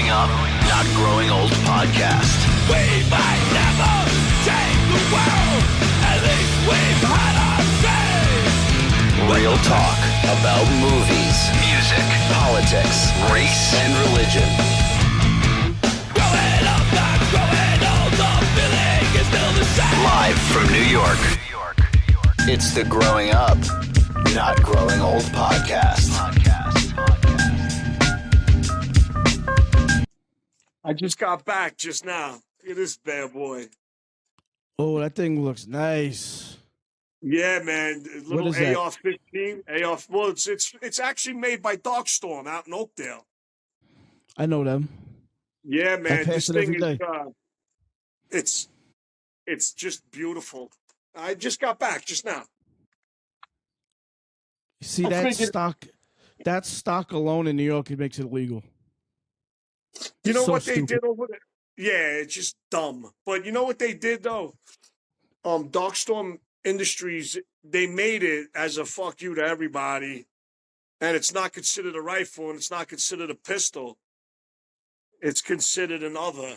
Growing Up, Not Growing Old podcast. We might never change the world. At least we've had our say. Real talk about movies, music, politics, race, and religion. Growing up, not growing old. The feeling is still the same. Live from New York. It's the Growing Up, Not Growing Old podcast. I just got back just now. Look at this bad boy. Oh, that thing looks nice. Yeah, man. Little is that? AR-15. Well, it's actually made by Darkstorm out in Oakdale. I know them. Yeah, man. pass This it thing every is day. it's just beautiful. I just got back just now. See I'm that thinking- stock? That stock alone in New York, it makes it illegal. You know So what they stupid. did over there? Yeah, it's just dumb. But you know what they did though? Darkstorm Industries, they made it as a fuck you to everybody, and it's not considered a rifle and it's not considered a pistol. It's considered another.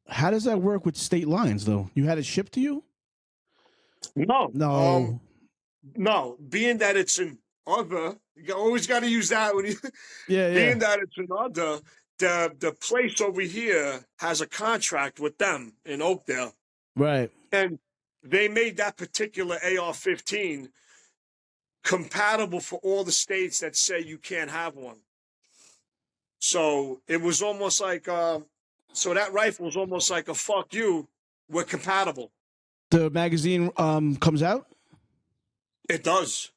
How does that work with state lines, though? You had it shipped to you? No. No. No. Being that it's an other, you always got to use that when you. Yeah. Being that it's an other, the place over here has a contract with them in Oakdale, Right. and they made that particular AR-15 compatible for all the states that say you can't have one. So it was almost like, so that rifle was almost like a fuck you. We're compatible. The magazine comes out? It does.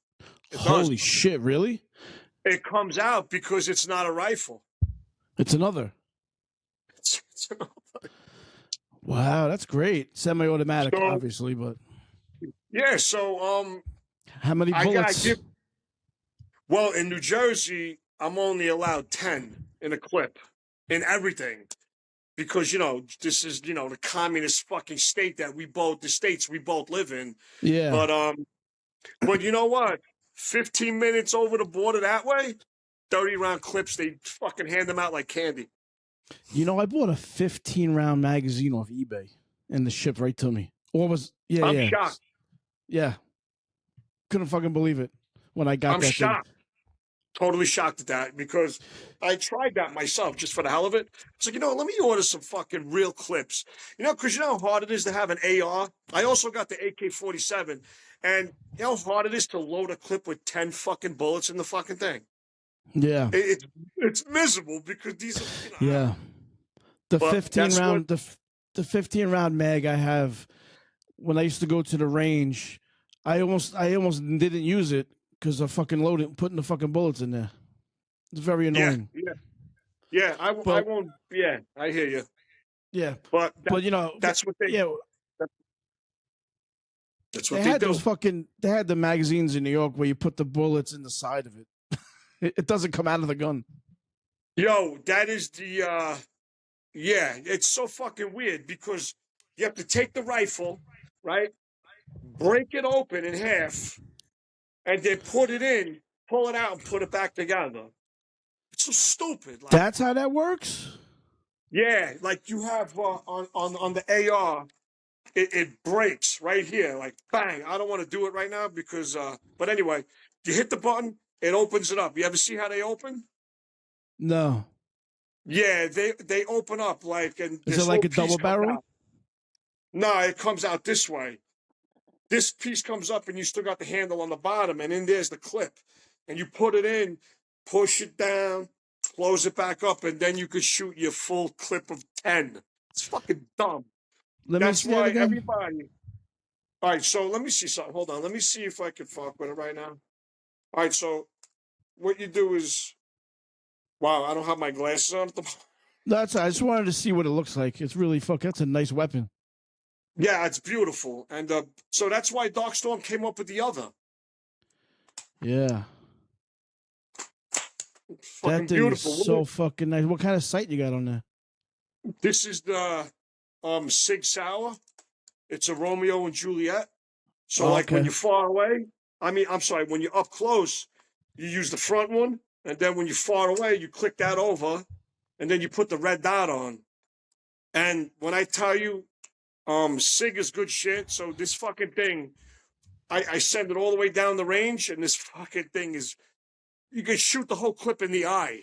It Holy does. shit, really? It comes out because it's not a rifle. It's another. It's Wow, that's great. Semi-automatic, So- obviously, but yeah. So how many I bullets? got well, in New Jersey, I'm only allowed 10 in a clip in everything. Because, this is, the communist fucking state the states we both live in. Yeah. But you know what? 15 minutes over the border that way, 30 round clips, they fucking hand them out like candy. I bought a 15-round magazine off eBay and the shipped right to me. I'm shocked. Yeah. Couldn't fucking believe it when I got I'm that thing. shocked. Totally shocked at that because I tried that myself just for the hell of it. It's like, let me order some fucking real clips. Because you know how hard it is to have an AR? I also got the AK-47. And you know how hard it is to load a clip with 10 fucking bullets in the fucking thing? Yeah. It's miserable because these are, Yeah. The But 15 that's round the 15 round mag I have when I used to go to the range, I almost didn't use it because of fucking putting the fucking bullets in there. It's very annoying. Yeah. I won't. Yeah, I hear you. Yeah. But That's what they. yeah, That's what they they had do. they had the magazines in New York where you put the bullets in the side of it. It doesn't come out of the gun. Yo, that is the. Yeah, it's so fucking weird because you have to take the rifle, right? Break it open in half, and then put it in, pull it out, and put it back together. It's so stupid. Like, That's how that works? yeah, like you have on the AR, it breaks right here, like bang. I don't want to do it right now because, but anyway, you hit the button, it opens it up. You ever see how they open? No. Yeah, they open up like, and Is this it like whole a double piece comes barrel? out. No, it comes out this way. This piece comes up, and you still got the handle on the bottom, and in there's the clip, and you put it in, push it down, close it back up, and then you could shoot your full clip of 10. It's fucking dumb. Let me That's see it why again. everybody. All right, so let me see something. Hold on, let me see if I can fuck with it right now. All right, so what you do is, wow, I don't have my glasses on at the. I just wanted to see what it looks like. It's really that's a nice weapon. Yeah, it's beautiful, and so that's why Darkstorm came up with the other. Yeah. Fucking That thing beautiful. is so fucking nice. What kind of sight you got on there? This is the Sig Sauer. It's a Romeo and Juliet. So like when Okay. you're far away, I'm sorry, when you're up close, you use the front one, and then when you're far away, you click that over, and then you put the red dot on. And when I tell you, SIG is good shit. So this fucking thing, I send it all the way down the range, and this fucking thing is, you can shoot the whole clip in the eye.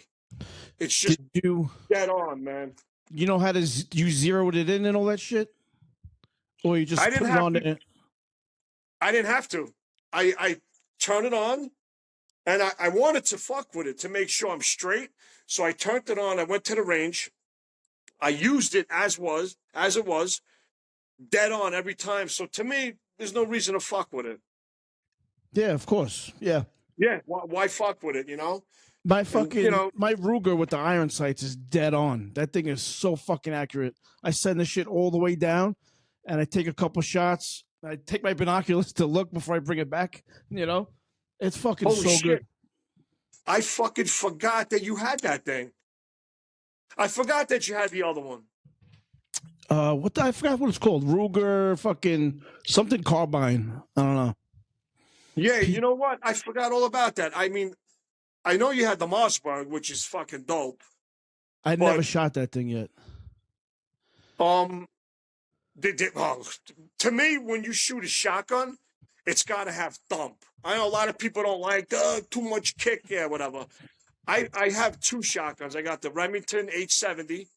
It's just dead on, man. You know how to you zeroed it in and all that shit, or you just put it on there? I didn't have to. I turn it on, and I wanted to fuck with it to make sure I'm straight. So I turned it on. I went to the range. I used it as it was, dead on every time. So to me, there's no reason to fuck with it. Yeah, of course. Yeah. Yeah. Why fuck with it? You know. My fucking my Ruger with the iron sights is dead on. That thing is so fucking accurate. I send the shit all the way down, and I take a couple shots. I take my binoculars to look before I bring it back. You know, it's fucking Holy so shit. good. I fucking forgot that you had that thing. I forgot that you had the other one. I forgot what it's called. Ruger fucking something carbine. I don't know. Yeah, you know what? I forgot all about that. I mean, I know you had the Mossberg, which is fucking dope. I never shot that thing yet. To me, when you shoot a shotgun, it's got to have thump. I know a lot of people don't like too much kick. Yeah, whatever. I have two shotguns. I got the Remington 870,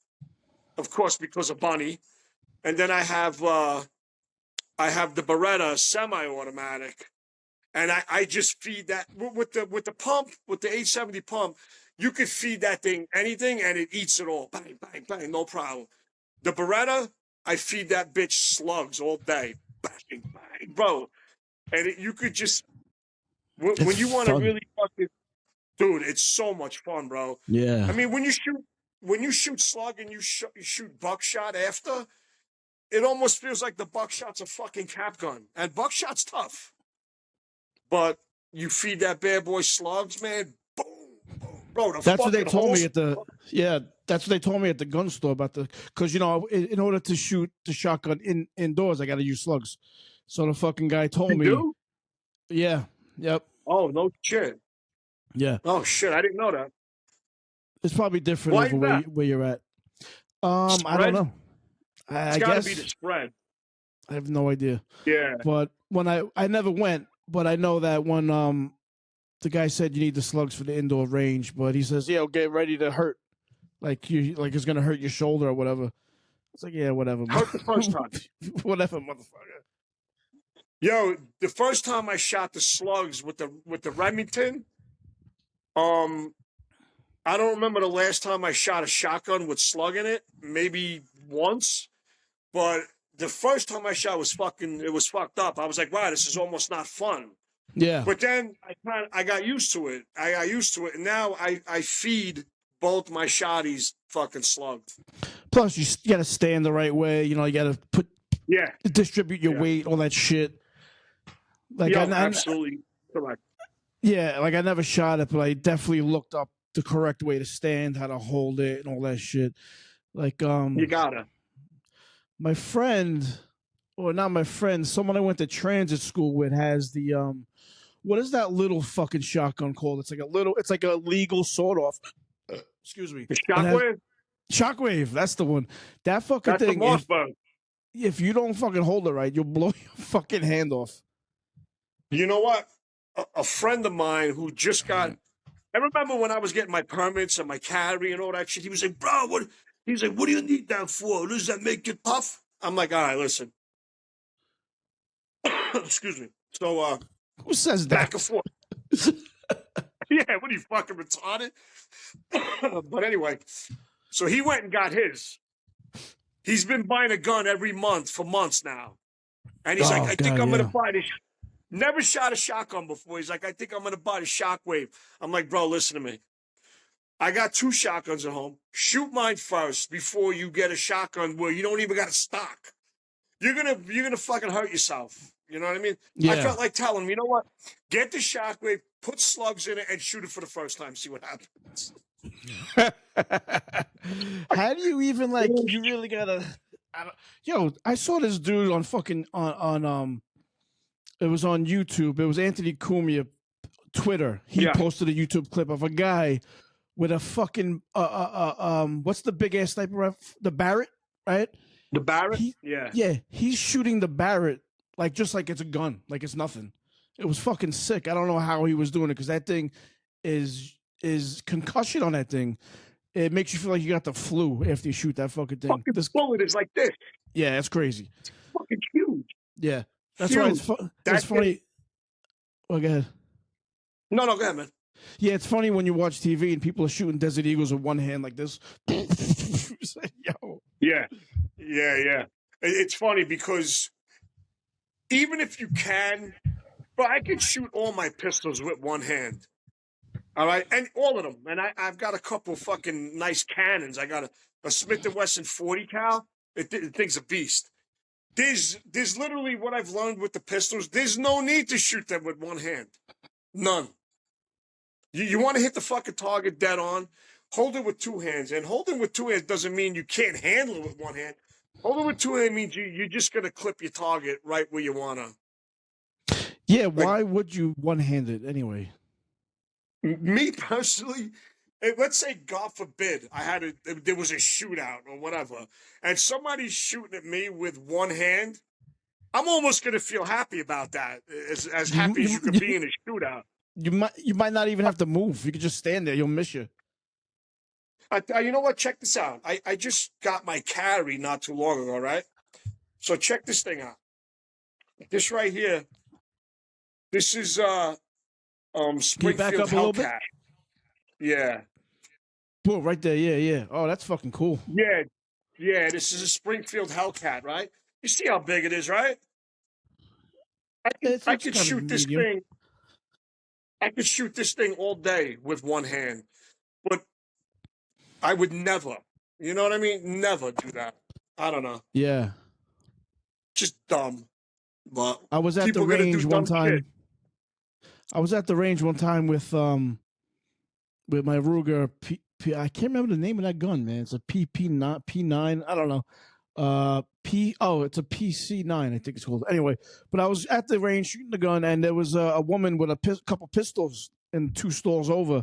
of course, because of Bunny, and then I have the Beretta semi-automatic, and I just feed that with the pump, with the 870 pump. You could feed that thing anything, and it eats it all. Bang, bang, bang, no problem. The Beretta, I feed that bitch slugs all day. Bang, bang, bro. And you could just, when you want to really fucking, dude, it's so much fun, bro. Yeah. I mean, when you shoot slug and you shoot buckshot after, it almost feels like the buckshot's a fucking cap gun. And buckshot's tough. But you feed that bad boy slugs, man, boom, boom. Bro, that's what they told me at the that's what they told me at the gun store about because in order to shoot the shotgun indoors, I got to use slugs. So the fucking guy told me. Do? Yeah. Yep. Oh no shit. Yeah. Oh shit, I didn't know that. It's probably different over where you're at. I don't know. It's got to be the spread. I have no idea. Yeah. But when I never went, but I know that when the guy said you need the slugs for the indoor range, but he says, yeah, get ready to hurt. Like it's gonna hurt your shoulder or whatever. It's like, yeah, whatever. Hurt the first time. Whatever, motherfucker. Yo, the first time I shot the slugs with the Remington, I don't remember the last time I shot a shotgun with slug in it. Maybe once, but the first time I shot it was fucked up. I was like, wow, this is almost not fun. Yeah. But then I got used to it. I got used to it, and now I feed both my shotties fucking slugged. Plus, you got to stand the right way. You got to distribute your weight, all that shit. Like, absolutely correct. Yeah, like I never shot it, but I definitely looked up the correct way to stand, how to hold it, and all that shit. Like, you gotta. My friend, or not my friend, someone I went to transit school with has the what is that little fucking shotgun called? It's like a legal sawed off. Excuse me. The Shockwave? Shockwave, that's the one. That fucking thing. That's the if you don't fucking hold it right, you'll blow your fucking hand off. You know what? A friend of mine who just got. I remember when I was getting my permits and my carry and all that shit. He was like, "Bro, what?" He's like, "What do you need that for? Does that make you tough?" I'm like, "All right, listen." Excuse me. So, who says that? Back and forth. Yeah, what are you fucking retarded? But anyway, so he went and got his. He's been buying a gun every month for months now, and he's like, "I think I'm gonna buy this." Never shot a shotgun before. He's like, I think I'm going to buy the Shockwave. I'm like, bro, listen to me. I got two shotguns at home. Shoot mine first before you get a shotgun where you don't even got a stock. You're gonna fucking hurt yourself. You know what I mean? Yeah. I felt like telling him, you know what? Get the Shockwave, put slugs in it, and shoot it for the first time. See what happens. How do you even you really gotta? I saw this dude on fucking on it was on YouTube. It was Anthony Cumia, Twitter. He posted a YouTube clip of a guy with a fucking what's the big ass sniper rifle? The Barrett, right? The Barrett? He Yeah. yeah, he's shooting the Barrett like just like it's a gun, like it's nothing. It was fucking sick. I don't know how he was doing it because that thing is concussion on that thing. It makes you feel like you got the flu after you shoot that fucking thing. Fucking This bullet is like this. yeah, it's crazy. Fucking huge. Yeah, that's Huge. why it's funny. Well, go ahead. No, go ahead, man. Yeah, it's funny when you watch TV and people are shooting Desert Eagles with one hand like this. Yo. Yeah. It's funny because even if you can, but I can shoot all my pistols with one hand. All right, and all of them. And I've got a couple fucking nice cannons. I got a Smith & Wesson 40 cal. The thing's a beast. There's literally what I've learned with the pistols. There's no need to shoot them with one hand. None. You want to hit the fucking target dead on, hold it with two hands. And holding with two hands doesn't mean you can't handle it with one hand. Holding with two hands means you're just going to clip your target right where you want to. Yeah, why would you one-hand it anyway? Me personally, let's say, God forbid, there was a shootout or whatever, and somebody's shooting at me with one hand, I'm almost going to feel happy about that, as happy as you could be in a shootout. You might not even have to move. You could just stand there. You'll miss you. You know what? Check this out. I just got my carry not too long ago, right? So check this thing out. This right here. This is Springfield Hellcat. Yeah. Boom, right there. Yeah. Oh, that's fucking cool. Yeah. This is a Springfield Hellcat, right? You see how big it is, right? I could shoot this thing. I could shoot this thing all day with one hand, but I would never. You know what I mean? Never do that. I don't know. Yeah. Just dumb. But I was at the range one time. Shit. I was at the range one time with my Ruger. I can't remember the name of that gun, man. It's a P9. I don't know. It's a PC9. I think it's called. Anyway, but I was at the range shooting the gun, and there was a woman with a couple pistols in two stalls over,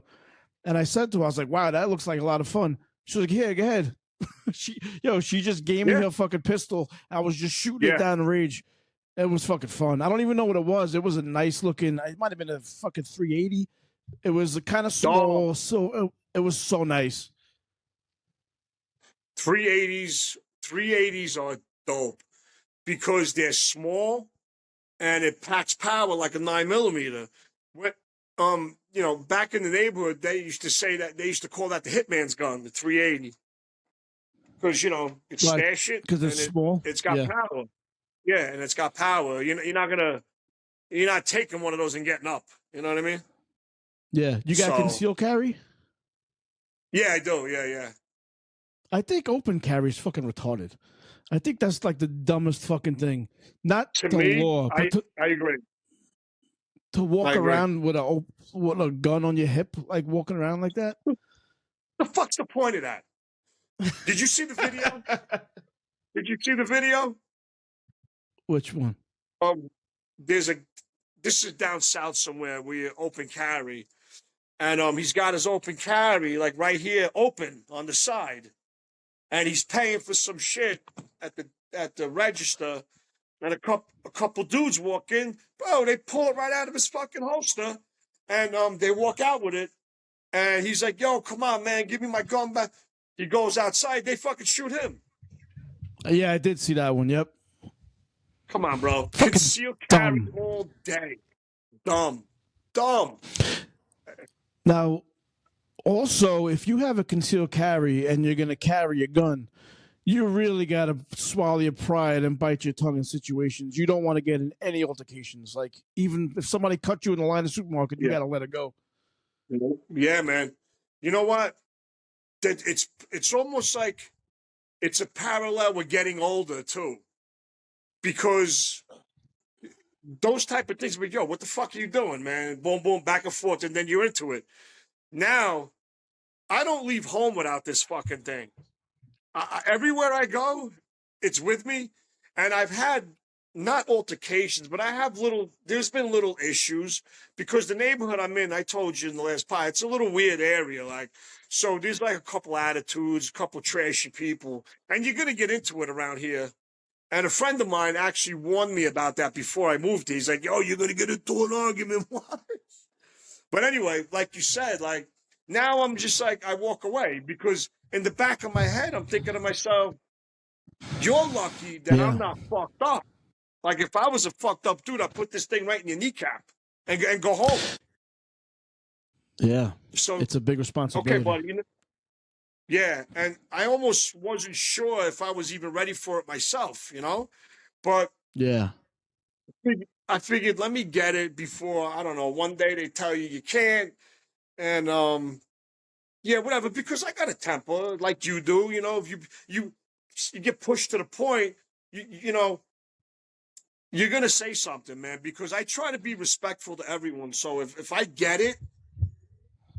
and I said to her, I was like, "Wow, that looks like a lot of fun." She was like, "Here, go ahead." she just gave me her fucking pistol. I was just shooting it down the range. It was fucking fun. I don't even know what it was. It was a nice looking. It might have been a fucking 380. It was kind of small, so it was so nice. 380s are dope because they're small and it packs power like a 9mm. Back in the neighborhood, they used to say that they used to call that the hitman's gun, the 380, because you stash it because it's small. It's got power. Yeah, and it's got power. You're not taking one of those and getting up. You know what I mean? Yeah, you got concealed carry? Yeah, I do. Yeah. I think open carry is fucking retarded. I think that's like the dumbest fucking thing. Not to the me, law, but I agree. To walk around with a gun on your hip, like walking around like that. The fuck's the point of that? Did you see the video? Did you see the video? Which one? This is down south somewhere where you open carry, and he's got his open carry like right here, open on the side, and he's paying for some shit at the register, and a couple dudes walk in, bro. They pull it right out of his fucking holster, and they walk out with it, and he's like, "Yo, come on, man, give me my gun back." He goes outside, they fucking shoot him. Yeah, I did see that one. Yep. Come on, bro. Concealed carry all day. Dumb. Now, also, if you have a concealed carry and you're going to carry a gun, you really got to swallow your pride and bite your tongue in situations. You don't want to get in any altercations. Like, even if somebody cut you in the line of the supermarket, you got to let it go. Yeah, man. You know what? It's almost like it's a parallel with getting older, too. Because those type of things, but yo, what the fuck are you doing, man? Boom, boom, back and forth, and then you're into it. Now, I don't leave home without this fucking thing. Everywhere I go, it's with me. And I've had not altercations, but I have there's been little issues because the neighborhood I'm in, I told you in the last part, it's a little weird area. Like, so there's like a couple attitudes, a couple trashy people, and you're going to get into it around here. And a friend of mine actually warned me about that before I moved here. He's like, yo, you're going to get into an argument. But anyway, like you said, like now I'm just like, I walk away because in the back of my head, I'm thinking to myself, you're lucky that I'm not fucked up. Like if I was a fucked up dude, I'd put this thing right in your kneecap and go home. Yeah. So it's a big responsibility. Okay, buddy. Yeah, and I almost wasn't sure if I was even ready for it myself, But yeah, I figured let me get it before, I don't know, one day they tell you can't. And yeah, whatever, because I got a temper like you do, if you get pushed to the point, you're going to say something, man, because I try to be respectful to everyone. So if I get it,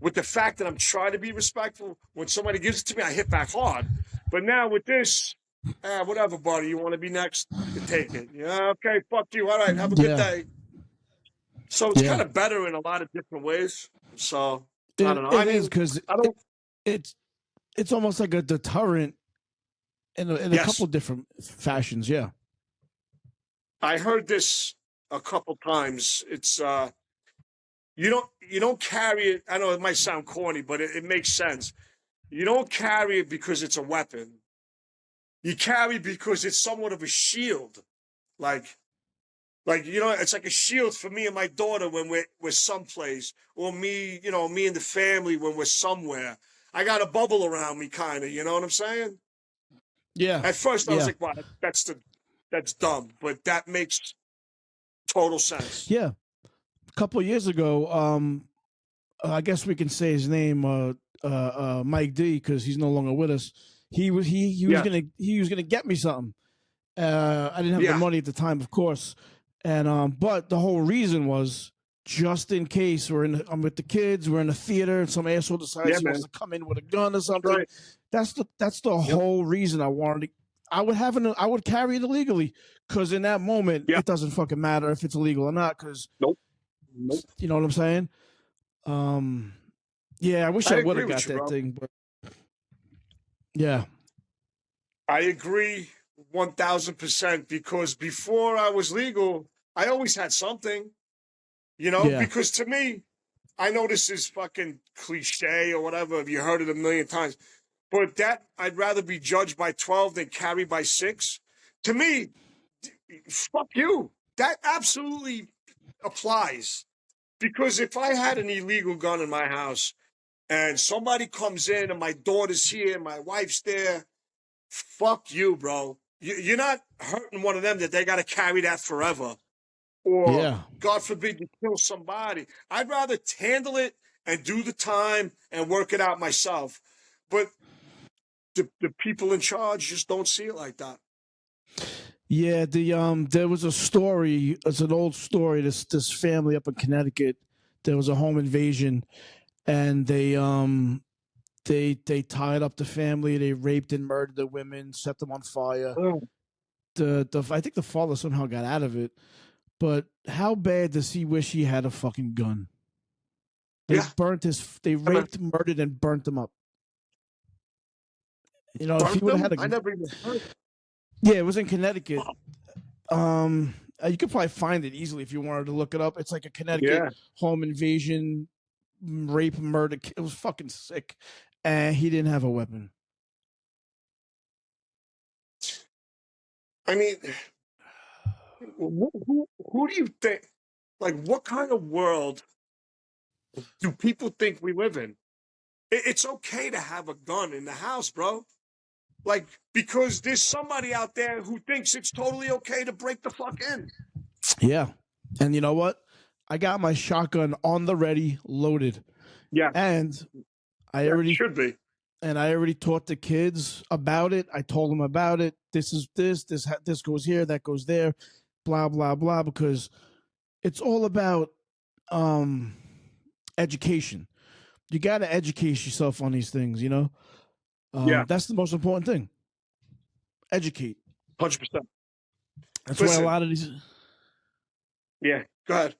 with the fact that I'm trying to be respectful, when somebody gives it to me, I hit back hard. But now with this, whatever, buddy, you want to be next? You take it. Yeah, okay, fuck you. All right, have a good day. So it's kind of better in a lot of different ways. So I don't know. It is because it's almost like a deterrent in a couple different fashions. Yeah. I heard this a couple times. It's you don't carry it. I know it might sound corny, but it makes sense. You don't carry it because it's a weapon. You carry it because it's somewhat of a shield. Like it's like a shield for me and my daughter when we're someplace, or me, me and the family when we're somewhere. I got a bubble around me, kind of. You know what I'm saying? Yeah. At first, I was like, "Wow, that's dumb," but that makes total sense. Yeah. A couple of years ago, I guess we can say his name, Mike D, because he's no longer with us. He was gonna get me something. I didn't have the money at the time, of course, and but the whole reason was just in case I'm with the kids, we're in a theater, and some asshole decides he wants to come in with a gun or something. Right. That's the whole reason I wanted to. I would carry it illegally because in that moment it doesn't fucking matter if it's illegal or not. Because nope. You know what I'm saying? Yeah, I wish I would have got that thing, but yeah, I agree 1,000% because before I was legal, I always had something, because to me, I know this is fucking cliche or whatever. Have you heard it a million times? But that I'd rather be judged by 12 than carried by 6. To me, fuck you. That absolutely applies. Because if I had an illegal gun in my house and somebody comes in and my daughter's here, my wife's there, fuck you, bro. You're not hurting one of them that they got to carry that forever. Or, God forbid, you kill somebody. I'd rather handle it and do the time and work it out myself. But the people in charge just don't see it like that. Yeah, there was a story. It's an old story. This family up in Connecticut, there was a home invasion, and they tied up the family. They raped and murdered the women, set them on fire. Oh. I think the father somehow got out of it. But how bad does he wish he had a fucking gun? They They raped, murdered, and burnt him up. If he would have had a, I never even heard. Yeah, it was in Connecticut. You could probably find it easily if you wanted to look it up. It's like a Connecticut home invasion, rape, murder. It was fucking sick, and he didn't have a weapon. I mean, who do you think? Like, what kind of world do people think we live in? It's okay to have a gun in the house, bro. Like, because there's somebody out there who thinks it's totally okay to break the fuck in. Yeah. And you know what? I got my shotgun on the ready, loaded. Yeah. And I already should be. And I already taught the kids about it. I told them about it. This is this goes here, that goes there, blah, blah, blah, because it's all about education. You got to educate yourself on these things, That's the most important thing. Educate. 100%. That's Listen. why a lot of these. Yeah, go ahead.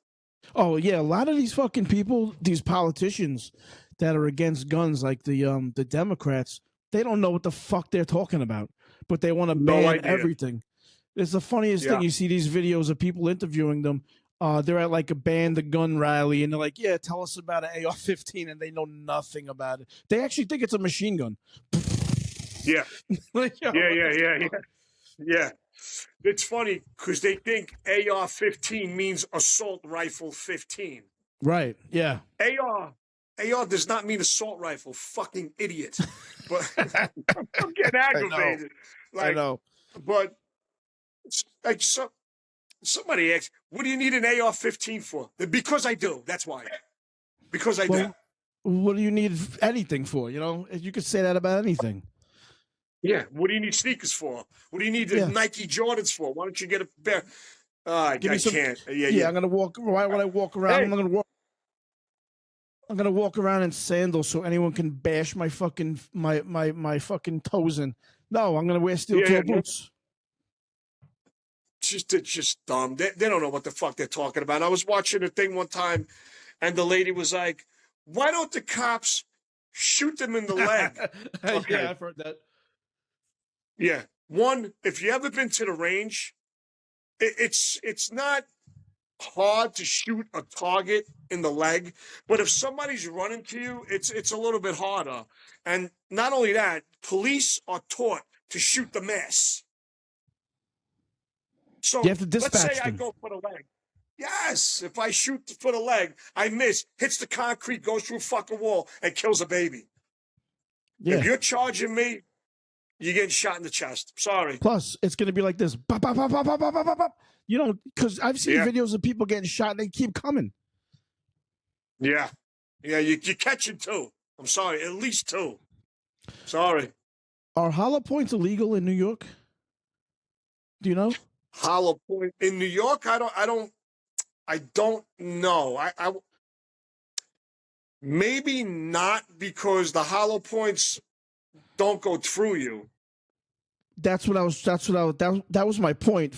Oh yeah, a lot of these fucking people, these politicians that are against guns, like the Democrats, they don't know what the fuck they're talking about, but they want to No ban idea. everything. It's the funniest Yeah. thing. You see these videos of people interviewing them. They're at like a ban the gun rally, and they're like, "Yeah, tell us about an AR-15," and they know nothing about it. They actually think it's a machine gun. Yeah. Like, yo, Yeah. Yeah. It's funny because they think AR-15 means assault rifle 15. Right? Yeah. AR does not mean assault rifle. Fucking idiot. But I'm getting aggravated. I know. But like somebody asked, "What do you need an AR-15 for?" Because I do. That's why. Because I do. Well, what do you need anything for? You know, you could say that about anything. Yeah. What do you need sneakers for? What do you need the Nike Jordans for? Why don't you get a pair? I can't. Yeah. I'm gonna walk. Why would I walk around? Hey. I'm gonna walk around in sandals so anyone can bash my fucking my fucking toes in. No, I'm gonna wear steel toe boots. It's just dumb. They don't know what the fuck they're talking about. I was watching a thing one time, and the lady was like, "Why don't the cops shoot them in the leg?" Okay. Yeah, I've heard that. Yeah. One, if you ever been to the range, it's not hard to shoot a target in the leg, but if somebody's running to you, it's a little bit harder. And not only that, police are taught to shoot the mass. So You have to dispatch let's say I them. go for the leg. Yes, if I shoot for the leg, I miss, hits the concrete, goes through a fucking wall, and kills a baby. Yeah. If you're charging me, you're getting shot in the chest. Sorry. Plus, it's gonna be like this. Bop, bop, bop, bop, bop, bop, bop, bop. You know, because I've seen videos of people getting shot and they keep coming. Yeah. Yeah, you're catching two. I'm sorry, at least two. Sorry. Are hollow points illegal in New York? Do you know? Hollow point in New York? I don't know. I maybe not, because the hollow points don't go through you. That was my point.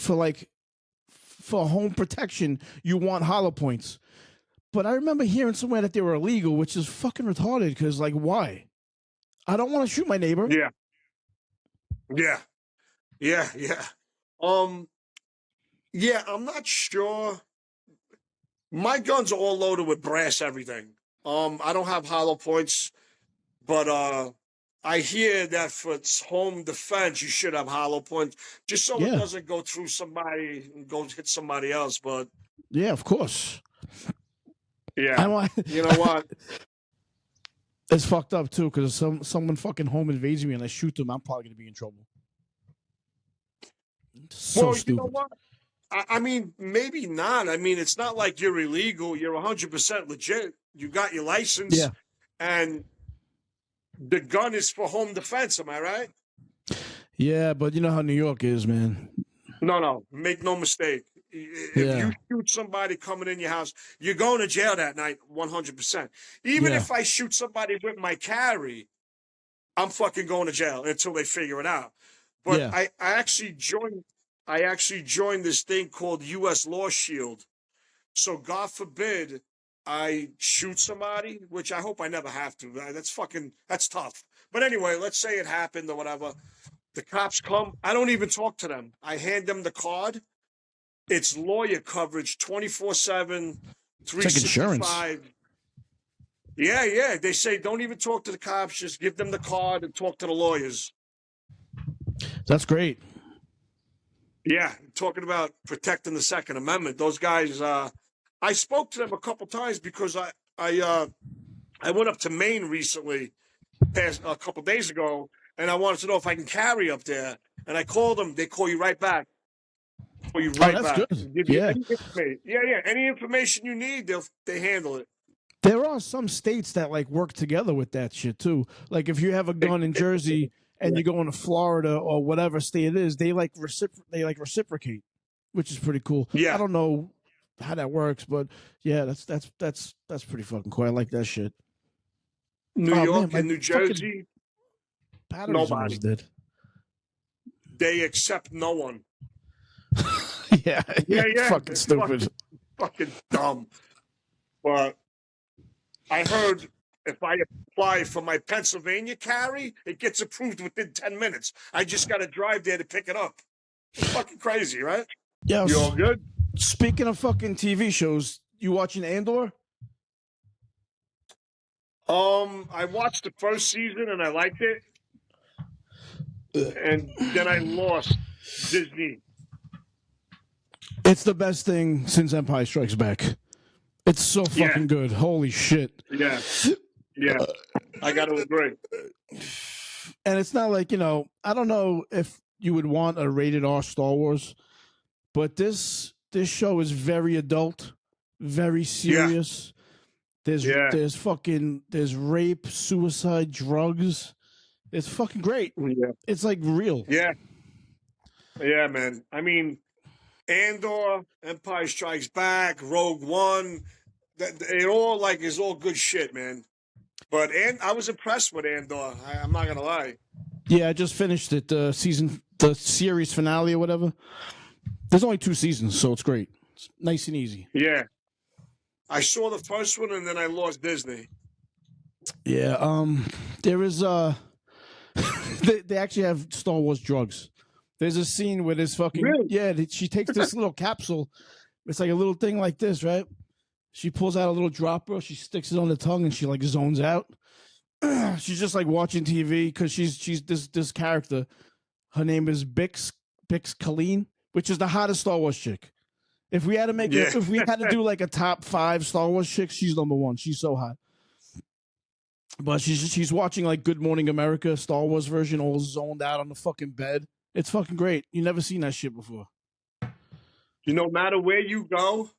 For home protection, you want hollow points. But I remember hearing somewhere that they were illegal, which is fucking retarded. Because like, why? I don't want to shoot my neighbor. Yeah. Yeah, I'm not sure. My guns are all loaded with brass everything. I don't have hollow points, but I hear that for home defense, you should have hollow points, just so it doesn't go through somebody and go hit somebody else. But yeah, of course. Yeah, you know what? It's fucked up too, because someone fucking home invades me and I shoot them, I'm probably gonna be in trouble. So stupid. You know what? I mean, maybe not. I mean, it's not like you're illegal. You're 100% legit. You got your license. Yeah. And the gun is for home defense. Am I right? Yeah, but you know how New York is, man. No. Make no mistake. If you shoot somebody coming in your house, you're going to jail that night, 100%. Even if I shoot somebody with my carry, I'm fucking going to jail until they figure it out. But I actually joined this thing called U.S. Law Shield. So God forbid I shoot somebody, which I hope I never have to. That's tough. But anyway, let's say it happened or whatever. The cops come. I don't even talk to them. I hand them the card. It's lawyer coverage 24/7, 365. Yeah. They say don't even talk to the cops. Just give them the card and talk to the lawyers. That's great. Yeah, talking about protecting the Second Amendment. Those guys, I spoke to them a couple times because I went up to Maine recently, a couple days ago, and I wanted to know if I can carry up there. And I called them. They call you right back. Call you right back. Good. Give you any information. Yeah. Any information you need, they handle it. There are some states that like work together with that shit too. Like if you have a gun in Jersey and you go into Florida or whatever state it is, they reciprocate, which is pretty cool. Yeah. I don't know how that works, but yeah, that's pretty fucking cool. I like that shit. New York and New Jersey, nobody did. They accept no one. Yeah, it's fucking It's stupid. fucking dumb. But I heard if I apply for my Pennsylvania carry, it gets approved within 10 minutes. I just got to drive there to pick it up. It's fucking crazy, right? Yeah. You all good? Speaking of fucking TV shows, you watching Andor? I watched the first season and I liked it, and then I lost Disney. It's the best thing since Empire Strikes Back. It's so fucking good. Holy shit. Yeah, I got to agree. And it's not like, I don't know if you would want a rated R Star Wars, but this show is very adult, very serious. There's there's rape, suicide, drugs. It's fucking great. Yeah, It's like real. yeah, man. I mean, Andor, Empire Strikes Back, Rogue One, it all is all good shit, man. But I was impressed with Andor. I'm not gonna lie. Yeah, I just finished it. The series finale or whatever. There's only 2 seasons, so it's great. It's nice and easy. Yeah, I saw the first one and then I lost Disney. Yeah. There is they actually have Star Wars drugs. There's a scene where this fucking she takes this little capsule. It's like a little thing like this, right? She pulls out a little dropper, she sticks it on the tongue, and she zones out. She's just watching TV because she's this character. Her name is Bix Colleen, which is the hottest Star Wars chick. If we had to if we had to do a top 5 Star Wars chicks, she's number 1. She's so hot. But she's watching Good Morning America, Star Wars version, all zoned out on the fucking bed. It's fucking great. You never seen that shit before. No matter where you go,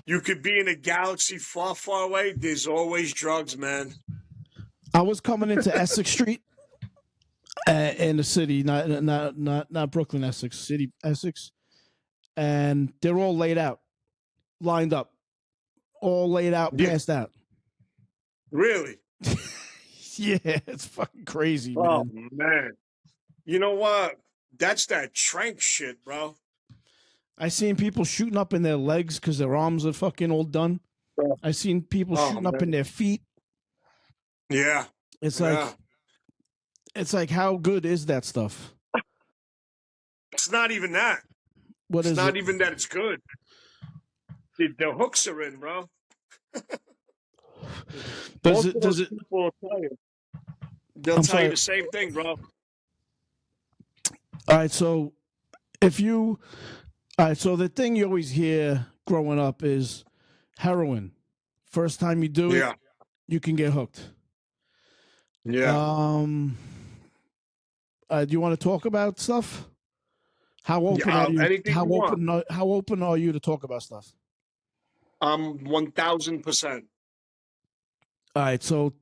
you could be in a galaxy far, far away. There's always drugs, man. I was coming into Essex Street in the city, not Brooklyn, Essex, city Essex, and they're all laid out, lined up, passed out. Really? Yeah, it's fucking crazy, man. Oh man, you know what? That's that trank shit, bro. I seen people shooting up in their legs because their arms are fucking all done. I seen people shooting up in their feet. Yeah. It's like how good is that stuff? It's not even that. It's not even that it's good. The hooks are in, bro. Does it? They'll tell you the same thing, bro. All right, so so the thing you always hear growing up is heroin. First time you do it, you can get hooked. Yeah. Do you want to talk about stuff? How open are you? How open are you to talk about stuff? 1000%. All right, so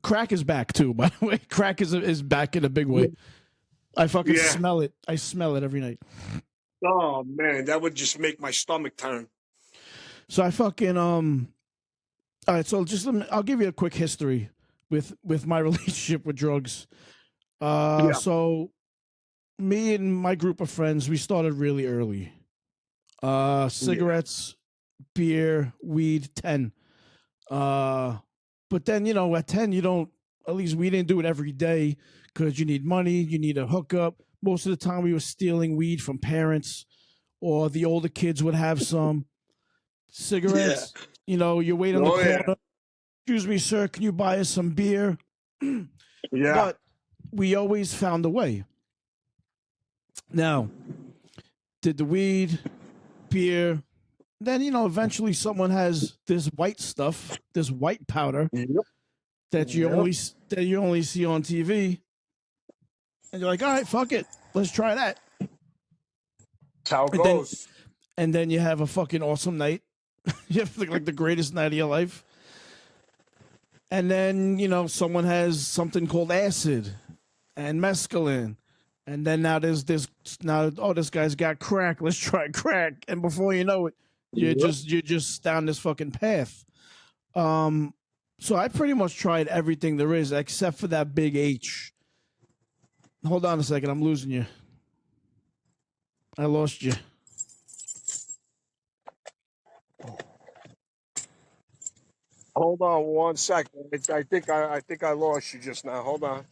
crack is back too. By the way, crack is back in a big way. I fucking smell it. I smell it every night. Oh man, that would just make my stomach turn. So I fucking all right. So I'll give you a quick history with my relationship with drugs. So me and my group of friends, we started really early. Cigarettes, beer, weed, 10. But then, at 10, at least we didn't do it every day because you need money, you need a hookup. Most of the time we were stealing weed from parents, or the older kids would have some cigarettes. You wait on the corner. Excuse me, sir, can you buy us some beer? But we always found a way. Now, did the weed, beer, then, eventually someone has this white stuff, this white powder that you only see on TV. And you're like, all right, fuck it. Let's try that. That's how it goes. And then you have a fucking awesome night. You have the greatest night of your life. And then, someone has something called acid and mescaline. And then now this guy's got crack. Let's try crack. And before you know it, you're just down this fucking path. So I pretty much tried everything there is except for that big H. Hold on a second. I'm losing you. I lost you. Hold on one second. I think I lost you just now. Hold on.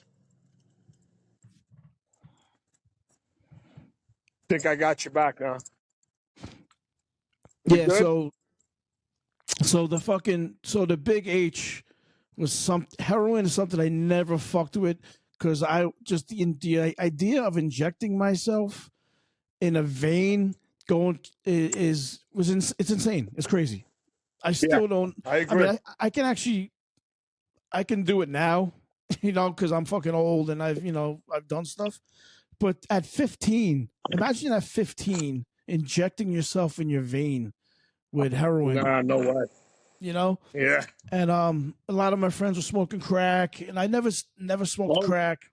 Think I got you back now. We Yeah, good? so the big H was some heroin is something I never fucked with because I just the idea of injecting myself in a vein going it's insane. It's crazy. I Yeah, still don't. I I mean, agree. I can actually I can do it now, because I'm fucking old and I've done stuff. But at 15, imagine at 15 injecting yourself in your vein with heroin, Nah, no way. you know. Yeah. And a lot of my friends were smoking crack, and I never smoked Well, crack.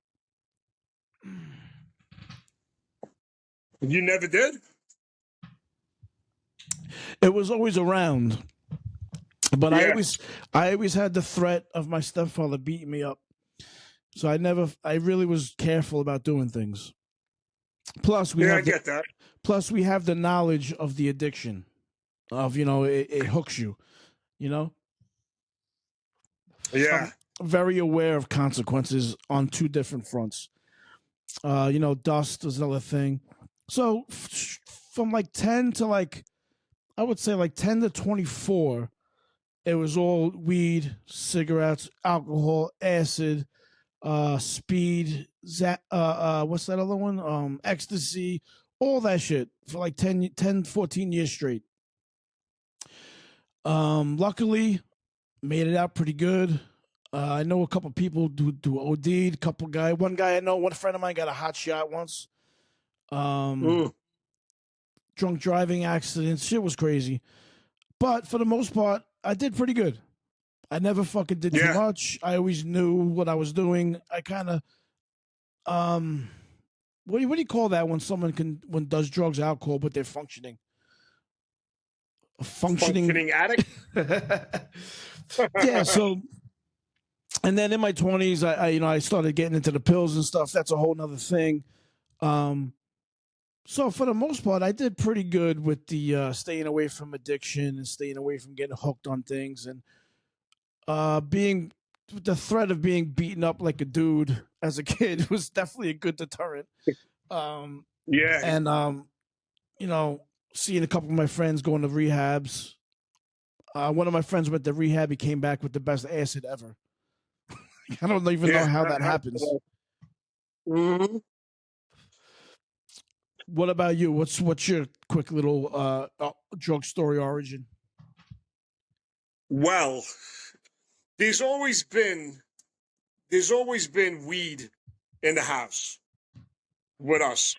you never did? It was always around, but Yeah. I always had the threat of my stepfather beating me up. So I really was careful about doing things. Plus, Yeah, I get that. we have the knowledge of the addiction of it hooks you. You know, Yeah. I'm very aware of consequences on two different fronts. Dust is another thing. So from like 10 to like I would say like 10 to 24, it was all weed, cigarettes, alcohol, acid, speed, what's that other one? Ecstasy, all that shit for like 14 years straight. Luckily, made it out pretty good. I know a couple people do OD'd. One guy I know, one friend of mine got a hot shot once. Um, Mm. Drunk driving accidents, shit was crazy. But for the most part, I did pretty good. I never fucking did too Yeah. much. I always knew what I was doing. I kind of what do you call that when someone when does drugs, alcohol, but they're functioning? A functioning. Functioning addict? Yeah. So, and then in my 20s, I started getting into the pills and stuff. That's a whole nother thing. Um, so for the most part, I did pretty good with the staying away from addiction and staying away from getting hooked on things and being the threat of being beaten up like a dude as a kid was definitely a good deterrent. Um, Yeah. and you know, seeing a couple of my friends going to rehabs. One of my friends went to rehab. He came back with the best acid ever. I don't even know Yeah. how that happens. Mm-hmm. What about you? What's your quick little drug story origin? Well, there's always been there's always been weed in the house with us.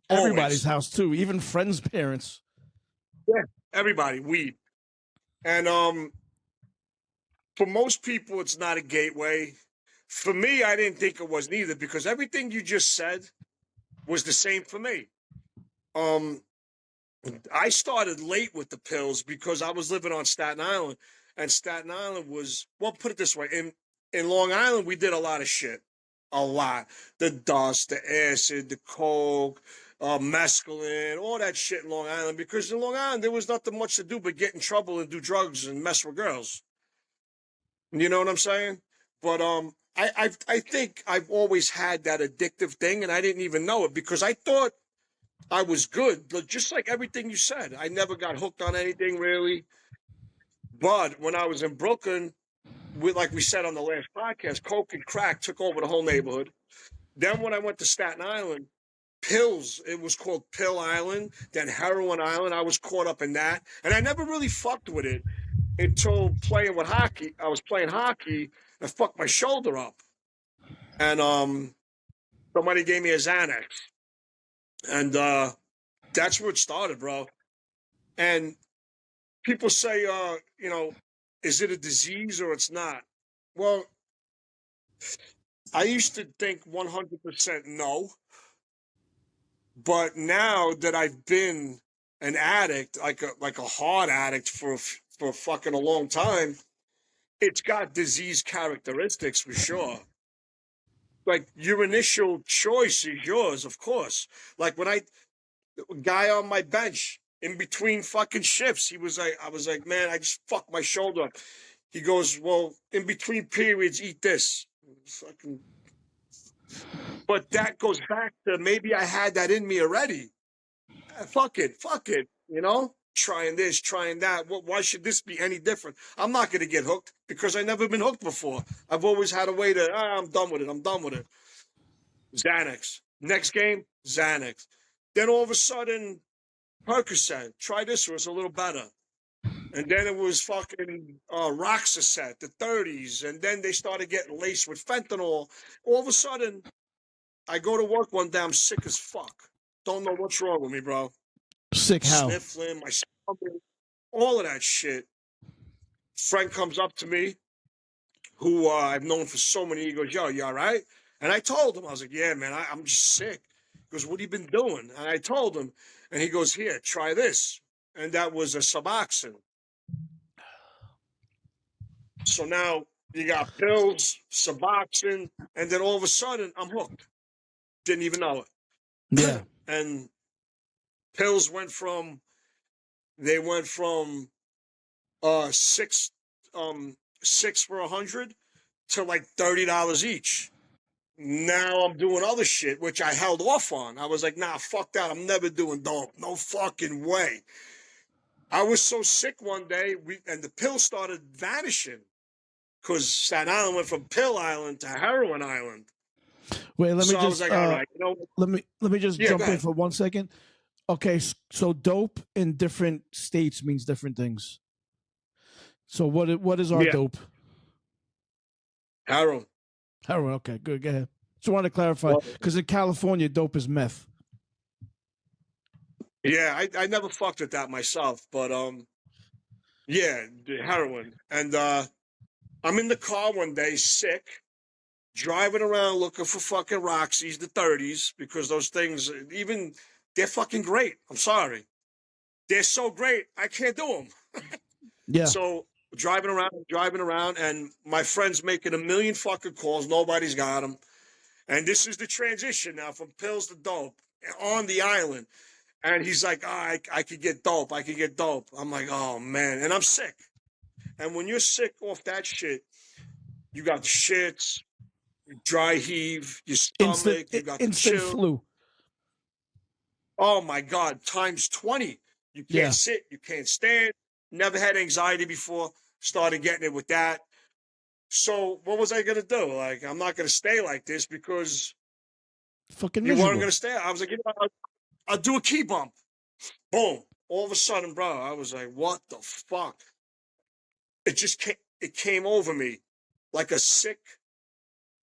Everybody's Always. house too, even friends' parents. Yeah. Everybody, weed. And for most people it's not a gateway. For me, I didn't think it was neither because everything you just said was the same for me. Um I started late with the pills because I was living on Staten Island, and Staten Island was, well, put it this way, in Long Island we did a lot of shit, a lot. The dust, the acid, the coke, mescaline, all that shit in Long Island. Because in Long Island there was nothing much to do but get in trouble and do drugs and mess with girls. You know what I'm saying? But I think I've always had that addictive thing, and I didn't even know it because I thought I was good, just like everything you said. I never got hooked on anything really. But when I was in Brooklyn, like we said on the last podcast, coke and crack took over the whole neighborhood. Then when I went to Staten Island, pills, it was called Pill Island, then Heroin Island. I was caught up in that. And I never really fucked with it until playing with hockey. I was playing hockey and fucked my shoulder up. And somebody gave me a Xanax. And that's where it started, bro. And people say, is it a disease or it's not? Well, I used to think 100% no, but now that I've been an addict, like a hard addict for fucking a long time, it's got disease characteristics for sure. Like your initial choice is yours, of course. Like when guy on my bench in between fucking shifts, he was like, I was like, man, I just fucked my shoulder up. He goes, well, in between periods, eat this. Fucking. But that goes back to maybe I had that in me already. Fuck it, you know? Trying this, trying that. Why should this be any different? I'm not going to get hooked because I've never been hooked before. I've always had a way to, I'm done with it. Xanax. Next game, Xanax. Then all of a sudden, Percocet. Try this, it was a little better. And then it was fucking Roxaset, the 30s. And then they started getting laced with fentanyl. All of a sudden, I go to work one day, I'm sick as fuck. Don't know what's wrong with me, bro. Sick how? Sniffling, my stomach, all of that shit. Friend comes up to me, who I've known for so many years. He goes, yo, you all right? And I told him, I was like, yeah, man, I'm just sick. He goes, what have you been doing? And I told him, and he goes, here, try this. And that was a Suboxone. So now you got pills, Suboxone, and then all of a sudden I'm hooked. Didn't even know it. Yeah. And pills went from six for $100 to like $30 each. Now I'm doing other shit, which I held off on. I was like, nah, fuck that. I'm never doing dope. No fucking way. I was so sick one day, and the pills started vanishing because Staten Island went from pill island to heroin island. Wait, let me So I just was like, all right, you know, let me just Yeah, jump go in ahead. for 1 second. Okay, so dope in different states means different things. So what is our Yeah. dope? heroin. Heroin. Okay, good. Go ahead. Just want to clarify Well, because in California, dope is meth. Yeah, I never fucked with that myself, but yeah, the heroin. And I'm in the car one day, sick, driving around looking for fucking Roxy's, the 30s, because those things, they're fucking great. I'm sorry. They're so great, I can't do them. Yeah. So driving around, and my friend's making a million fucking calls. Nobody's got them. And this is the transition now from pills to dope on the island. And he's like, I could get dope. I'm like, oh, man. And I'm sick. And when you're sick off that shit, you got the shits, dry heave, your stomach, you got the instant chill. flu. Oh, my God, times 20. You can't Yeah. sit, you can't stand. Never had anxiety before. Started getting it with that. So what was I going to do? Like, I'm not going to stay like this because Fucking you weren't miserable. going to stay. I was like, you know, I'll do a key bump. Boom. All of a sudden, bro, I was like, what the fuck? It came over me like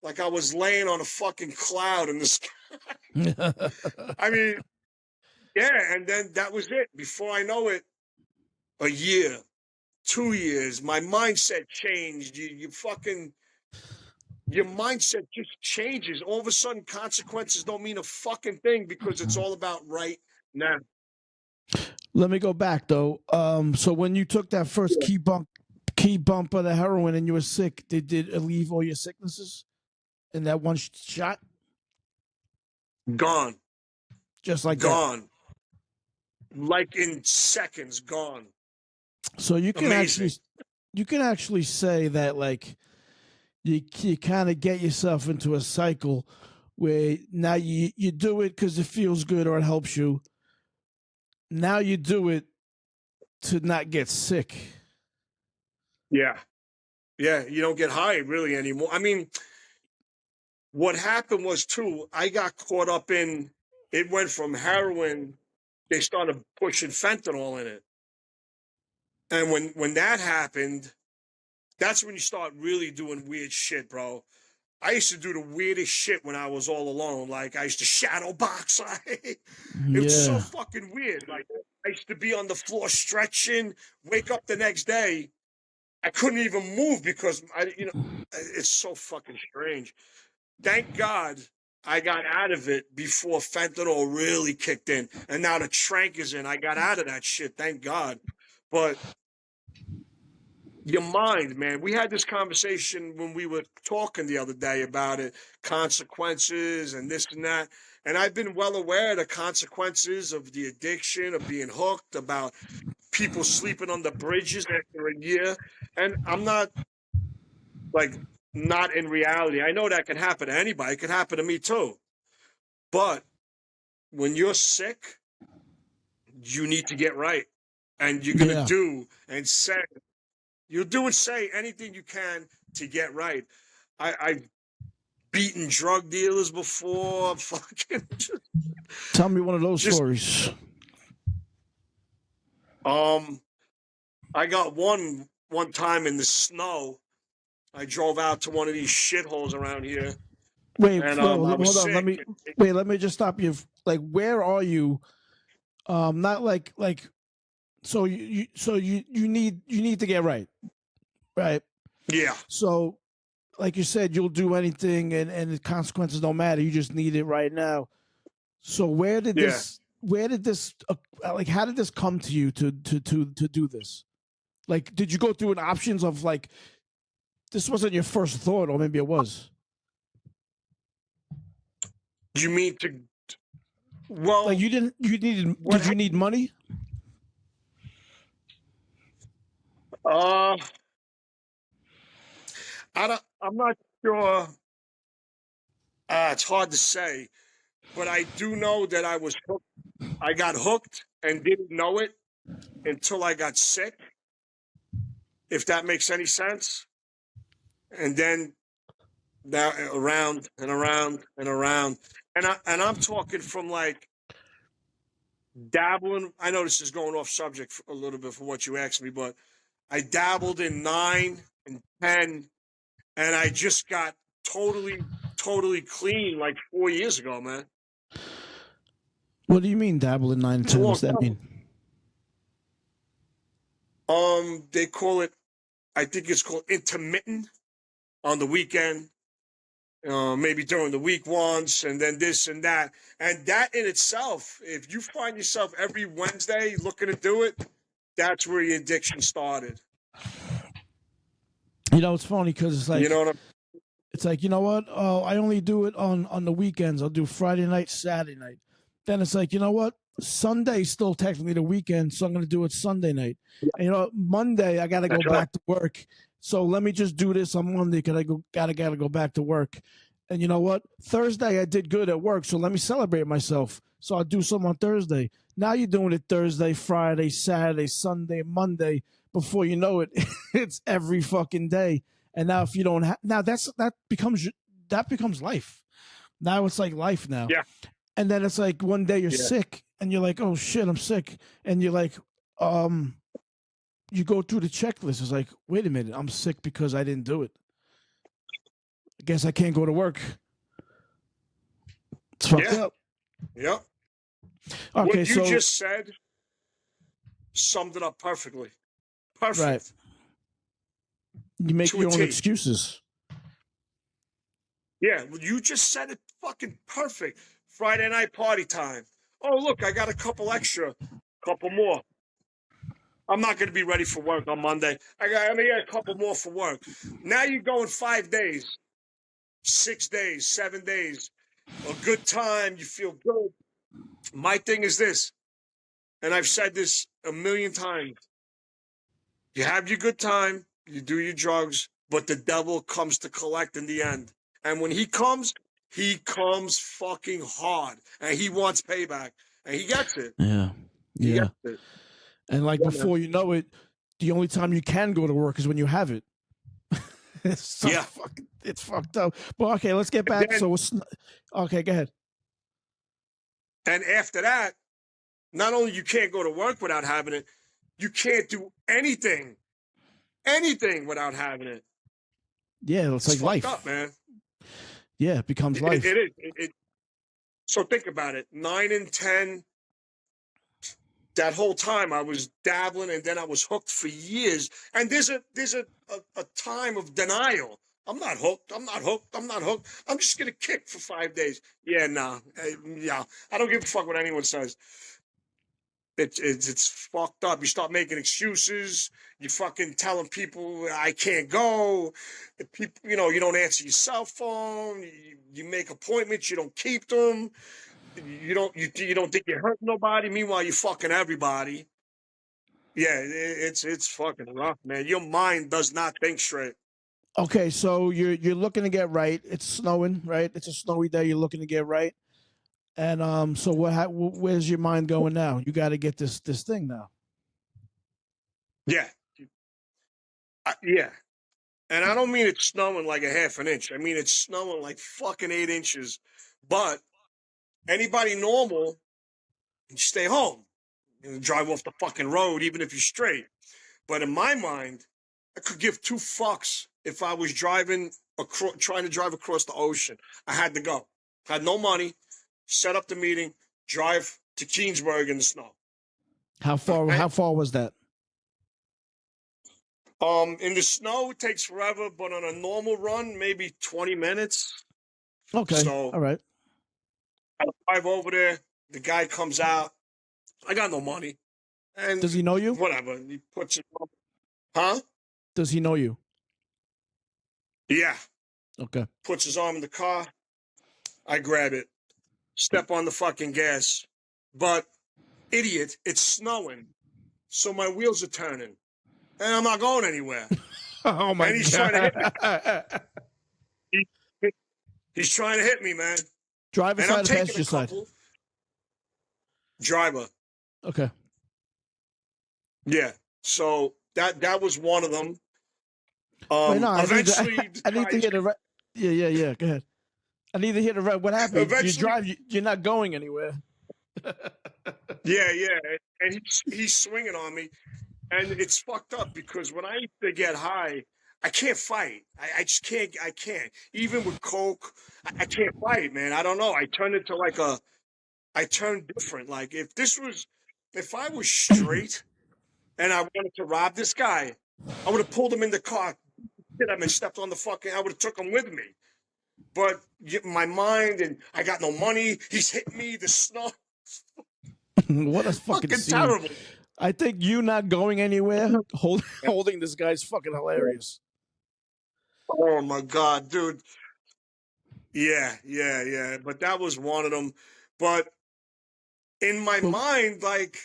like I was laying on a fucking cloud in the sky. I mean, yeah, and then that was it. Before I know it, a year, 2 years, my mindset changed. Your mindset just changes. All of a sudden, consequences don't mean a fucking thing because it's all about right now. Let me go back though. So when you took that first key bump of the heroin and you were sick, did it relieve all your sicknesses in that one shot? Gone. Just like that. Gone. Like in seconds, gone. So you can Amazing. actually say that like you kind of get yourself into a cycle where now you do it because it feels good or it helps you. Now you do it to not get sick. Yeah. Yeah, you don't get high really anymore. I mean, what happened was too, I got caught up in it went from heroin, they started pushing fentanyl in it. And when that happened, that's when you start really doing weird shit, bro. I used to do the weirdest shit when I was all alone. Like I used to shadow box. It was so Yeah. fucking weird. Like I used to be on the floor stretching, wake up the next day. I couldn't even move because it's so fucking strange. Thank God I got out of it before fentanyl really kicked in. And now the trank is in. I got out of that shit, thank God. But your mind, man. We had this conversation when we were talking the other day about it, consequences and this and that. And I've been well aware of the consequences of the addiction, of being hooked, about people sleeping on the bridges after a year. And I'm not not in reality. I know that can happen to anybody. It could happen to me too. But when you're sick, you need to get right. And you're going to do and say, you'll do and say anything you can to get right. I've beaten drug dealers before. Fucking. Tell me one of those stories. I got one time in the snow. I drove out to one of these shitholes around here. Wait, and, hold on. Let me just stop you. Like, where are you? Not like. So you need to get right, right? Yeah. So, like you said, you'll do anything, and the consequences don't matter. You just need it right now. So where did this? Where did this? Like, how did this come to you to do this? Like, did you go through an options of like, this wasn't your first thought, or maybe it was? You mean to? Well, like you didn't. You needed. Did you need money? I'm not sure. It's hard to say, but I do know that I was hooked. I got hooked and didn't know it until I got sick. If that makes any sense. And then now around and around and around, and I'm talking from like dabbling. I know this is going off subject a little bit from what you asked me, but I dabbled in 9 and 10, and I just got totally clean like 4 years ago, man. What do you mean dabble in 9 and 10? What's that mean? They call it, I think it's called intermittent on the weekend. Maybe during the week once, and then this and that. And that in itself, if you find yourself every Wednesday looking to do it, that's where your addiction started. You know, it's funny because it's like, you know what it's like, you know what? Oh, I only do it on the weekends. I'll do Friday night, Saturday night. Then it's like, you know what? Sunday's still technically the weekend, so I'm going to do it Sunday night. And, you know, Monday I got to go back to work. So let me just do this on Monday because I gotta go back to work. And you know what? Thursday I did good at work, so let me celebrate myself. So I'll do some on Thursday. Now you're doing it Thursday, Friday, Saturday, Sunday, Monday. Before you know it, it's every fucking day. And now if you don't have, now that becomes life. Now it's like life now. Yeah. And then it's like one day you're sick, and you're like, oh shit, I'm sick, and you're like, you go through the checklist. It's like, wait a minute, I'm sick because I didn't do it. I guess I can't go to work. It's fucked up. Yep. Okay, what you just said summed it up perfectly. Perfect. Right. You make your own excuses. Yeah, you just said it fucking perfect. Friday night party time. Oh, look, I got a couple more. I'm not going to be ready for work on Monday. I got a couple more for work. Now you're going 5 days, 6 days, 7 days. A good time. You feel good. My thing is this, and I've said this a million times. You have your good time. You do your drugs, but the devil comes to collect in the end. And when he comes fucking hard, and he wants payback, and he gets it. Yeah. He gets it. And like before you know it, the only time you can go to work is when you have it. It's it's fucked up. But okay, let's get back. Okay, go ahead. And after that, not only you can't go to work without having it, you can't do anything without having it. Yeah, it's like life, up, man. Yeah, it becomes life. It is. So think about it. 9 and 10. That whole time I was dabbling, and then I was hooked for years. And there's a time of denial. I'm not hooked. I'm just gonna kick for 5 days. Yeah, nah. Yeah, I don't give a fuck what anyone says. It's fucked up. You start making excuses. You fucking telling people I can't go. People, you don't answer your cell phone. You make appointments. You don't keep them. You don't think you're hurting nobody. Meanwhile, you're fucking everybody. Yeah, it's fucking rough, man. Your mind does not think straight. Okay, so you're looking to get right. It's snowing, right? It's a snowy day. You're looking to get right. And so where's your mind going now? You got to get this thing now. Yeah, yeah. And I don't mean it's snowing like a half an inch. I mean it's snowing like fucking 8 inches. But anybody normal, you stay home and drive off the fucking road, even if you're straight. But in my mind, I could give two fucks if I was driving trying to drive across the ocean. I had to go. Had no money. Set up the meeting. Drive to Keensburg in the snow. How far? Okay. How far was that? In the snow, it takes forever, but on a normal run, maybe 20 minutes. Okay. So, all right. I drive over there. The guy comes out. I got no money. And does he know you? Whatever. He puts it on. Huh? Does he know you? Yeah. Okay. Puts his arm in the car. I grab it. Step on the fucking gas. But, idiot, it's snowing. So my wheels are turning. And I'm not going anywhere. Oh, my God. And he's trying to hit me. He's trying to hit me, man. Driver and side I'm or passenger side? Driver. Okay. Yeah. So that was one of them. Wait, no, Eventually, I need to hear the yeah. Go ahead. I need to hear the what happened. Eventually, you drive. You're not going anywhere. Yeah. And he's swinging on me. And it's fucked up because when I used to get high, I can't fight. I just can't. I can't. Even with coke, I can't fight, man. I don't know. I turned into I turned different. Like if I was straight and I wanted to rob this guy, I would have pulled him in the car, hit him, and stepped on the fucking. I would have took him with me. But my mind and I got no money. He's hitting me. The snow. What a fucking scene. Terrible. I think you not going anywhere, holding this guy's fucking hilarious. Oh my God, dude. Yeah. But that was one of them. But in my mind, like,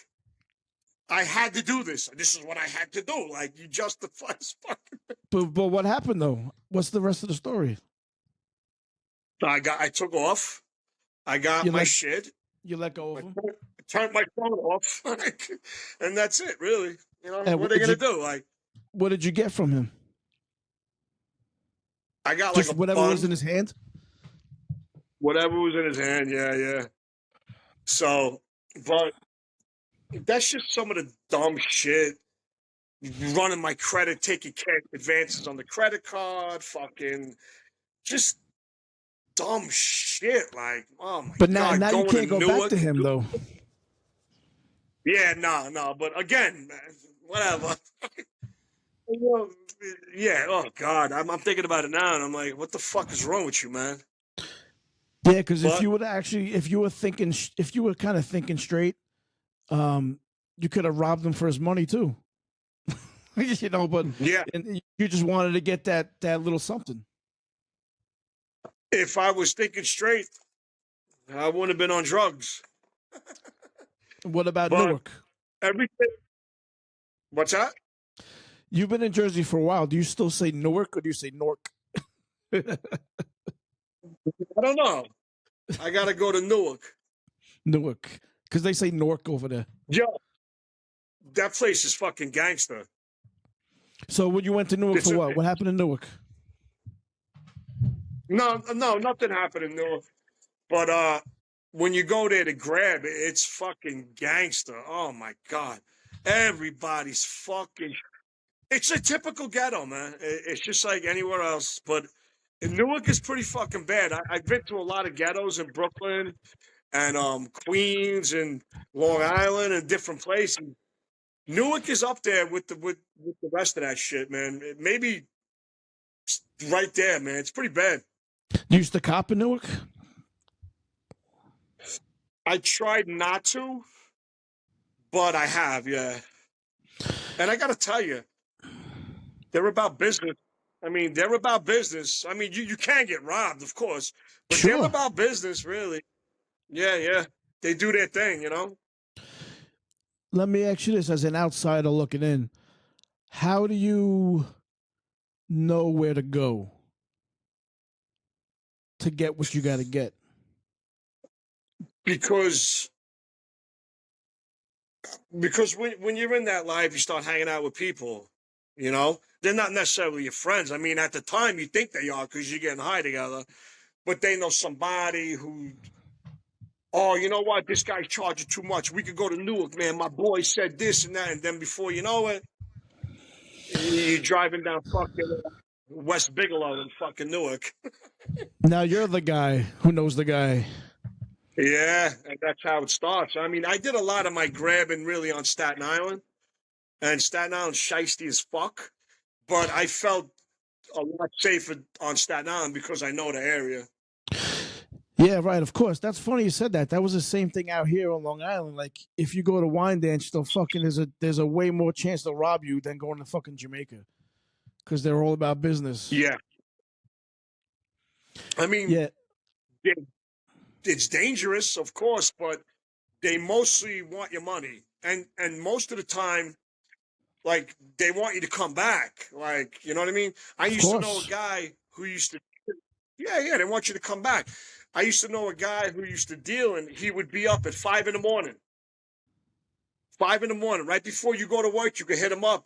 I had to do this. This is what I had to do. Like, you justify this fucking. But what happened though? What's the rest of the story? I took off. I got my shit. You let go of him. Turned my phone off, and that's it. Really, what are they gonna do? Like, what did you get from him? I got just like whatever was in his hand. Whatever was in his hand, yeah. So, but that's just some of the dumb shit. Running my credit, taking cash advances on the credit card, fucking just dumb shit. Like, oh my God. But now you can't go back to him though. Yeah, no. But again, man, whatever. Yeah. Oh God, I'm thinking about it now, and I'm like, what the fuck is wrong with you, man? Yeah, because if you were kind of thinking straight, you could have robbed him for his money too. But yeah, and you just wanted to get that little something. If I was thinking straight, I wouldn't have been on drugs. What about Newark? Everything. What's that? You've been in Jersey for a while. Do you still say Newark or do you say Nork? I don't know. I gotta go to Newark. Newark, because they say Nork over there. Yo, that place is fucking gangster. So when you went to Newark for what? What happened in Newark? No, nothing happened in Newark. But when you go there to grab it, it's fucking gangster. Oh my God. Everybody's fucking. It's a typical ghetto, man. It's just like anywhere else. But Newark is pretty fucking bad. I've been to a lot of ghettos in Brooklyn and Queens and Long Island and different places. Newark is up there with the rest of that shit, man. Maybe right there, man. It's pretty bad. You used to cop in Newark? I tried not to, but I have, yeah. And I got to tell you, they're about business. I mean, they're about business. I mean, you can get robbed, of course, but sure. They're about business, really. Yeah. They do their thing, let me ask you this: as an outsider looking in, how do you know where to go to get what you got to get? Because when you're in that life, you start hanging out with people. You know, they're not necessarily your friends. I mean, at the time, you think they are because you're getting high together, but they know somebody who. Oh, you know what? This guy's charging too much. We could go to Newark, man. My boy said this and that, and then before you know it, you're driving down fucking West Bigelow in fucking Newark. Now you're the guy who knows the guy. Yeah, and that's how it starts. I mean, I did a lot of my grabbing really on Staten Island, and Staten Island's shiesty as fuck. But I felt a lot safer on Staten Island because I know the area. Yeah, right. Of course. That's funny you said that. That was the same thing out here on Long Island. Like, if you go to wine dance, they'll fucking there's a way more chance to rob you than going to fucking Jamaica because they're all about business. Yeah, I mean, Yeah, it's dangerous, of course, but they mostly want your money, and most of the time, like they want you to come back. Like, you know what I mean? I used to know a guy who used to. Yeah, they want you to come back. I used to know a guy who used to deal, and he would be up at 5 in the morning. 5 in the morning, right before you go to work, you could hit him up.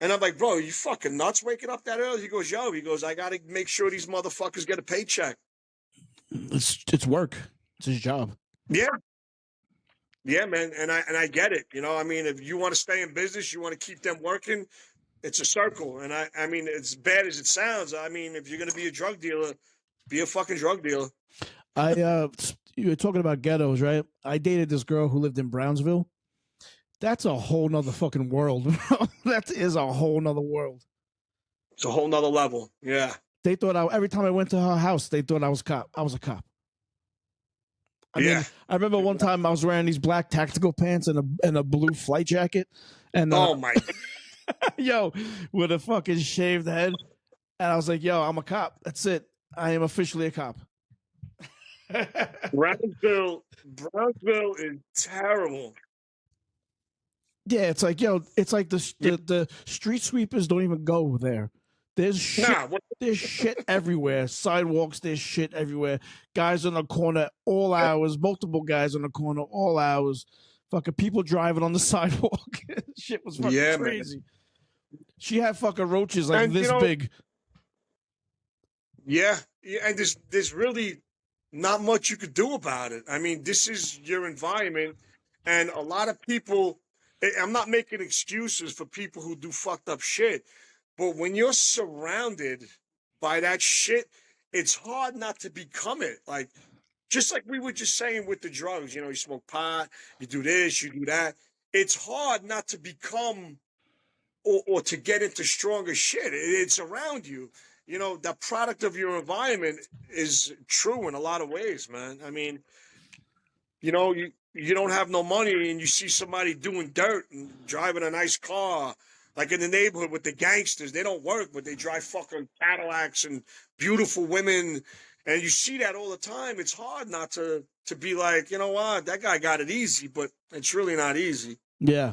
And I'm like, bro, you fucking nuts waking up that early? He goes, yo, I got to make sure these motherfuckers get a paycheck. It's work. It's his job. Yeah. Yeah, man. And I get it. You know, I mean, if you want to stay in business, you want to keep them working, it's a circle. And I mean, as bad as it sounds, I mean, if you're going to be a drug dealer, be a fucking drug dealer. You were talking about ghettos, right? I dated this girl who lived in Brownsville. That's a whole nother fucking world. That is a whole nother world. It's a whole nother level. Yeah. They thought every time I went to her house, they thought I was a cop. I mean, I remember one time I was wearing these black tactical pants and a blue flight jacket, and oh my, yo, with a fucking shaved head, and I was like, yo, I'm a cop. That's it. I am officially a cop. Brownsville is terrible. Yeah, it's like, yo, it's like the street sweepers don't even go there. There's shit. There's shit everywhere. Sidewalks. There's shit everywhere. Guys on the corner all hours. Multiple guys on the corner all hours. Fucking people driving on the sidewalk. Shit was fucking crazy. Man. She had fucking roaches like this big. Yeah, and there's really not much you could do about it. I mean, this is your environment, and a lot of people. I'm not making excuses for people who do fucked up shit. But when you're surrounded by that shit, it's hard not to become it. Like, just like we were just saying with the drugs, you smoke pot, you do this, you do that. It's hard not to become or to get into stronger shit. It's around you. The product of your environment is true in a lot of ways, man. I mean, you don't have no money and you see somebody doing dirt and driving a nice car. Like in the neighborhood with the gangsters, they don't work, but they drive fucking Cadillacs and beautiful women. And you see that all the time. It's hard not to be like, you know what, that guy got it easy, but it's really not easy. Yeah.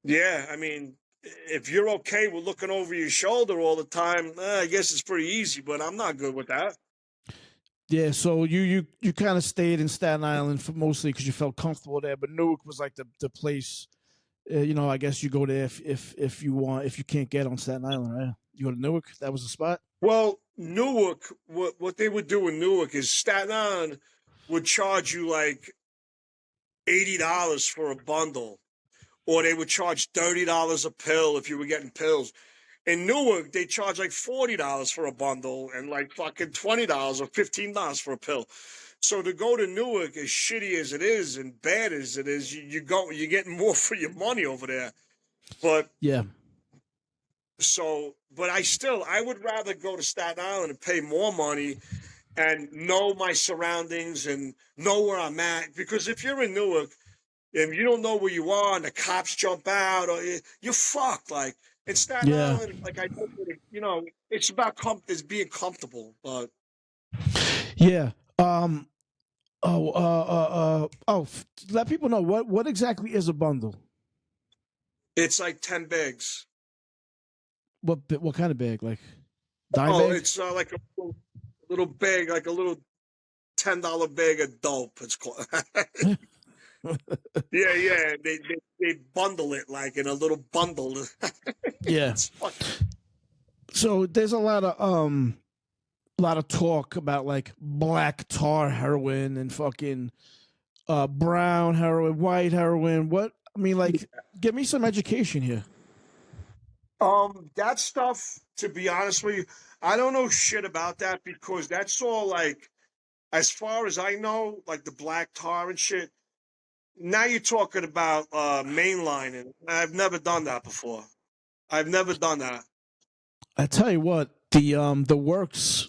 Yeah, I mean, if you're okay with looking over your shoulder all the time, I guess it's pretty easy, but I'm not good with that. Yeah, so you kind of stayed in Staten Island for mostly because you felt comfortable there, but Newark was like the place. I guess you go there if you can't get on Staten Island, right? You go to Newark. That was the spot. Well, Newark, what they would do in Newark is Staten Island would charge you like $80 for a bundle, or they would charge $30 a pill if you were getting pills. In Newark, they charge like $40 for a bundle and like fucking $20 or $15 for a pill. So to go to Newark, as shitty as it is and bad as it is, you're getting more for your money over there. But yeah. So, but I would rather go to Staten Island and pay more money and know my surroundings and know where I'm at. Because if you're in Newark, if you don't know where you are and the cops jump out, or you're fucked. Like in Staten Island, like it's about it's being comfortable. But yeah, Let people know what exactly is a bundle. It's like 10 bags. What kind of bag? Like dime Oh, bag? it's like a little bag, like a little $10 bag of dope. It's called. Yeah. They bundle it like in a little bundle. Yeah. It's fucking. So there's a lot of talk about like black tar heroin and fucking brown heroin, white heroin. What I mean, like, give me some education here. That stuff, to be honest with you, I don't know shit about that because that's all like, as far as I know, like the black tar and shit. Now you're talking about mainlining. I've never done that before. I've never done that. I tell you what, the works.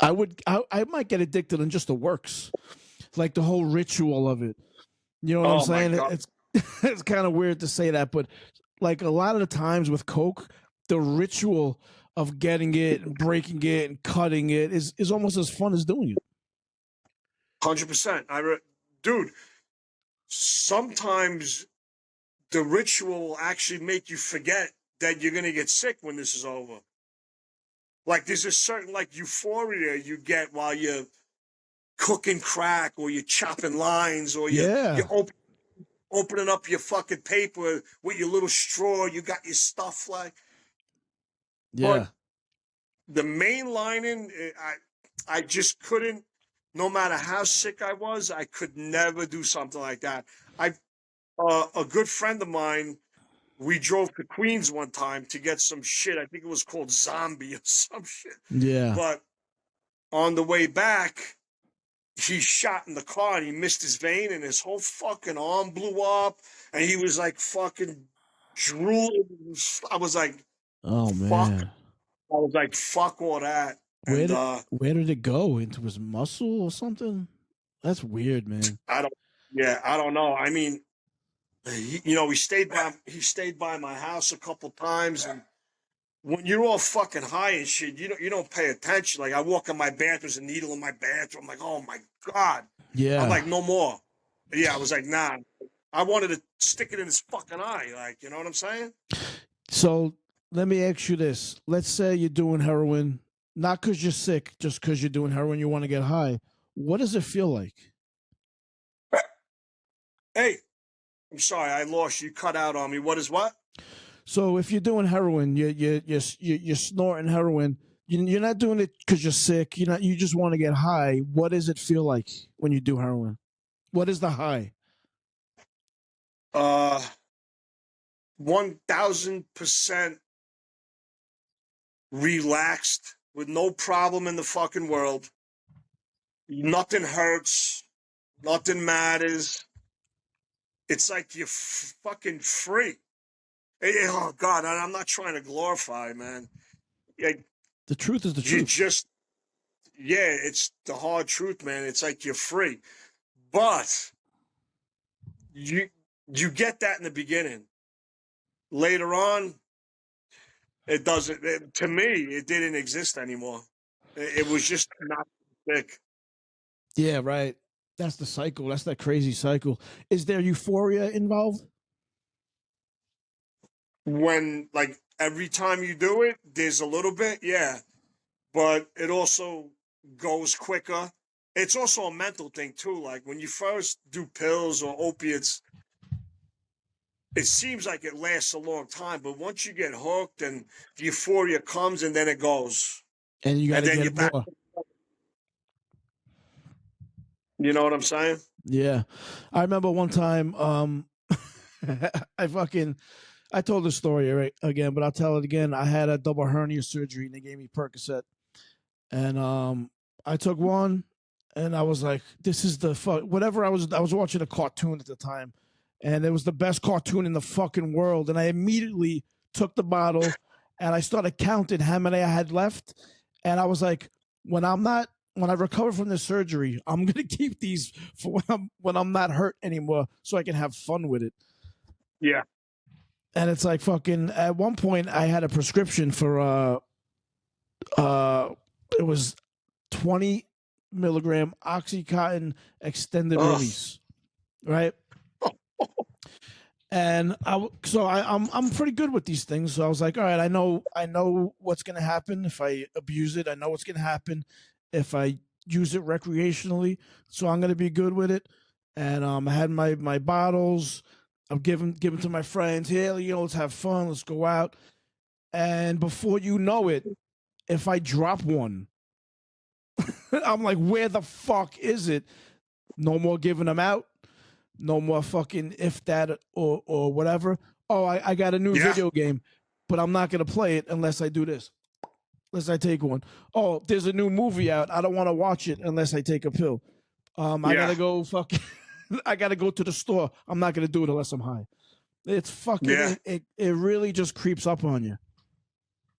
I might get addicted on just the works, like the whole ritual of it. You know what I'm Oh my saying? god. It's it's kind of weird to say that, but like a lot of the times with coke, the ritual of getting it and breaking it and cutting it is almost as fun as doing it. 100%. Dude, sometimes the ritual will actually make you forget that you're gonna get sick when this is over. Like there's a certain like euphoria you get while you're cooking crack or you're chopping lines or Yeah, you're opening up your fucking paper with your little straw. You got your stuff like, but yeah. the main lining, I just couldn't. No matter how sick I was, I could never do something like that. I A good friend of mine, we drove to Queens one time to get some shit. I think it was called Zombie or some shit. Yeah. But on the way back, he shot in the car and he missed his vein and his whole fucking arm blew up and he was like fucking drooling. I was like, Oh fuck. man. I was like, fuck all that. And Where did it go? Into his muscle or something? That's weird, man. I don't, yeah, I don't know. I mean, he stayed by my house a couple times, and when you're all fucking high and shit, you don't pay attention. Like I walk in my bathroom, there's a needle in my bathroom. I'm like, oh my god. I'm Yeah. like, no more. Yeah, I was like, nah. I wanted to stick it in his fucking eye. Like, you know what I'm saying? So let me ask you this. Let's say you're doing heroin, not because you're sick, just because you're doing heroin, you want to get high. What does it feel like? Hey, I'm sorry, I lost you. Cut out on me. What is what? So if you're doing heroin, you're snorting heroin. You're not doing it because you're sick. You just want to get high. What does it feel like when you do heroin? What is the high? Uh, 1,000% relaxed with no problem in the fucking world. Nothing hurts. Nothing matters. It's like you're fucking free. Oh God, I'm not trying to glorify, man. Like The truth is the you truth. just, yeah, it's the hard truth, man. It's like you're free, but you you get that in the beginning. Later on, it doesn't. To me, it didn't exist anymore. It was just not thick. Yeah, right. That's the cycle. That's that crazy cycle. Is there euphoria involved? When like every time you do it, there's a little bit, yeah, but it also goes quicker. It's also a mental thing too. Like when you first do pills or opiates, it seems like it lasts a long time, but once you get hooked and the euphoria comes and then it goes, And you got and to then you're get back. more. You know what I'm saying? Yeah. I remember one time I fucking I told the story right again, but I'll tell it again. I had a double hernia surgery and they gave me Percocet. And I took one and I was like, this is the fuck whatever. I was watching a cartoon at the time and it was the best cartoon in the fucking world. And I immediately took the bottle and I started counting how many I had left. And I was like, when I recover from this surgery, I'm gonna keep these for when I'm not hurt anymore, so I can have fun with it. Yeah. And it's like fucking. At one point, I had a prescription for uh, it was 20. milligram Oxycontin extended Ugh. release, right? And I'm pretty good with these things. So I was like, all right, I know what's gonna happen if I abuse it. I know what's gonna happen if I use it recreationally. So I'm gonna be good with it. And I had my bottles. I'm giving to my friends. Here, let's have fun. Let's go out. And before you know it, if I drop one, I'm like, where the fuck is it? No more giving them out. No more fucking if that or whatever. Oh, I got a new Yeah. video game, but I'm not gonna play it unless I do this. Unless I take one. Oh, there's a new movie out. I don't want to watch it unless I take a pill. I gotta go fucking. I gotta go to the store. I'm not gonna do it unless I'm high. It's fucking. Yeah. It really just creeps up on you.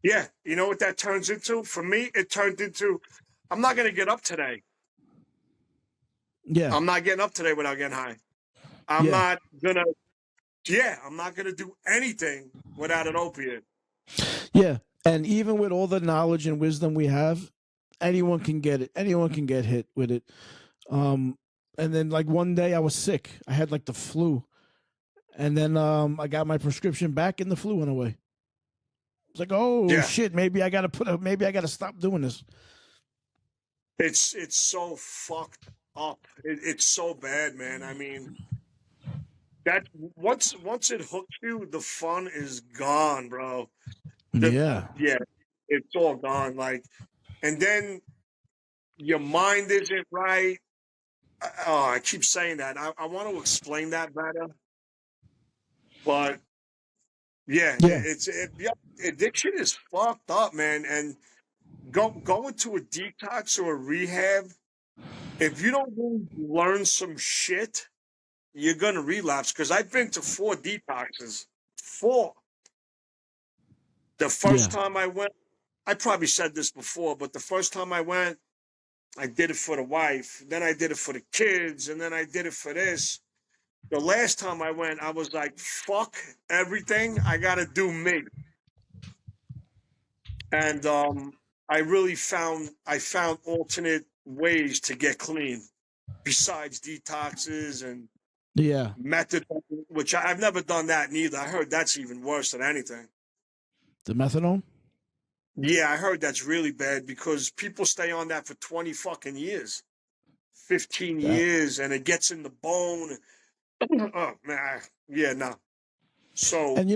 Yeah. You know what that turns into? For me, it turned into, I'm not going to get up today. Yeah. I'm not getting up today without getting high. I'm not going to do anything without an opiate. Yeah. And even with all the knowledge and wisdom we have, anyone can get it. Anyone can get hit with it. And then like one day I was sick. I had like the flu. And then I got my prescription back and the flu went away. It's like, oh shit, maybe I gotta stop doing this. It's so fucked up. It's so bad, man. I mean, that once it hooks you, the fun is gone, bro. Yeah, it's all gone. Like, and then your mind isn't right. Oh, I keep saying that. I want to explain that better, but addiction is fucked up, man. And going to a detox or a rehab, if you don't really learn some shit, you're gonna relapse. Because I've been to 4 detoxes. 4. The first time I went, I probably said this before, but the first time I went, I did it for the wife. Then I did it for the kids, and then I did it for this. The last time I went, I was like, fuck everything. I got to do me. And I found alternate ways to get clean besides detoxes and methadone, which I've never done that neither. I heard that's even worse than anything. The methadone? Yeah, I heard that's really bad because people stay on that for 20 fucking years, 15 years, and it gets in the bone. Oh, man. Yeah, no. So, and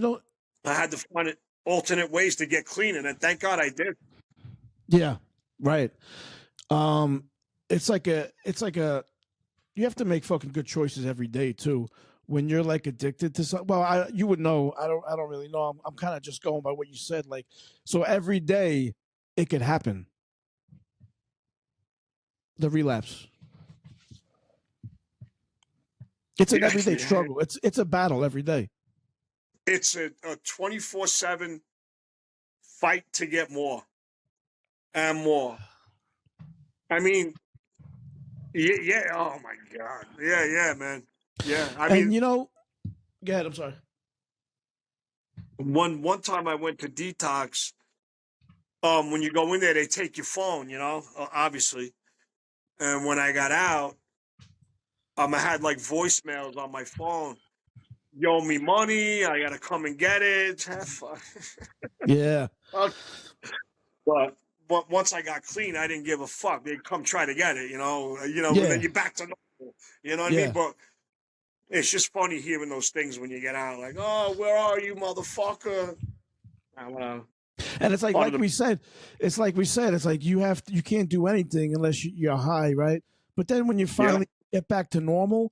I had to find alternate ways to get clean, and thank God I did. Yeah, right. It's like a you have to make fucking good choices every day too. When you're like addicted to something, well, you would know. I don't really know. I'm kind of just going by what you said. Like, so every day it could happen. The relapse. It's an everyday struggle. It's a battle every day. It's a 24/7 fight to get more and more. I mean, yeah. Oh my God. Yeah, man. Yeah. I mean, go ahead. I'm sorry. One time I went to detox. When you go in there, they take your phone, obviously. And when I got out, I had like voicemails on my phone. You owe me money. I gotta come and get it. Yeah. But once I got clean, I didn't give a fuck. They'd come try to get it, and then you're back to normal. You know what I mean? But it's just funny hearing those things when you get out. Like, oh, where are you, motherfucker? And it's like we said, it's like you can't do anything unless you're high, right? But then when you finally get back to normal,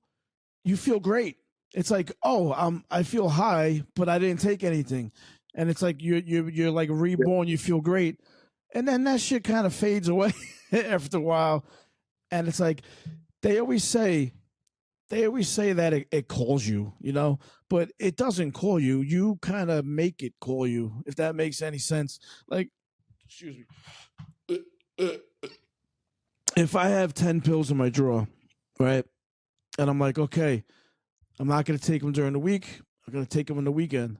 you feel great. It's like, I feel high, but I didn't take anything, and it's like you're like reborn. You feel great, and then that shit kind of fades away after a while, and it's like they always say that it calls you, but it doesn't call you. You kind of make it call you, if that makes any sense. Like, excuse me. If I have 10 pills in my drawer, right, and I'm like, okay, I'm not going to take them during the week. I'm going to take them on the weekend.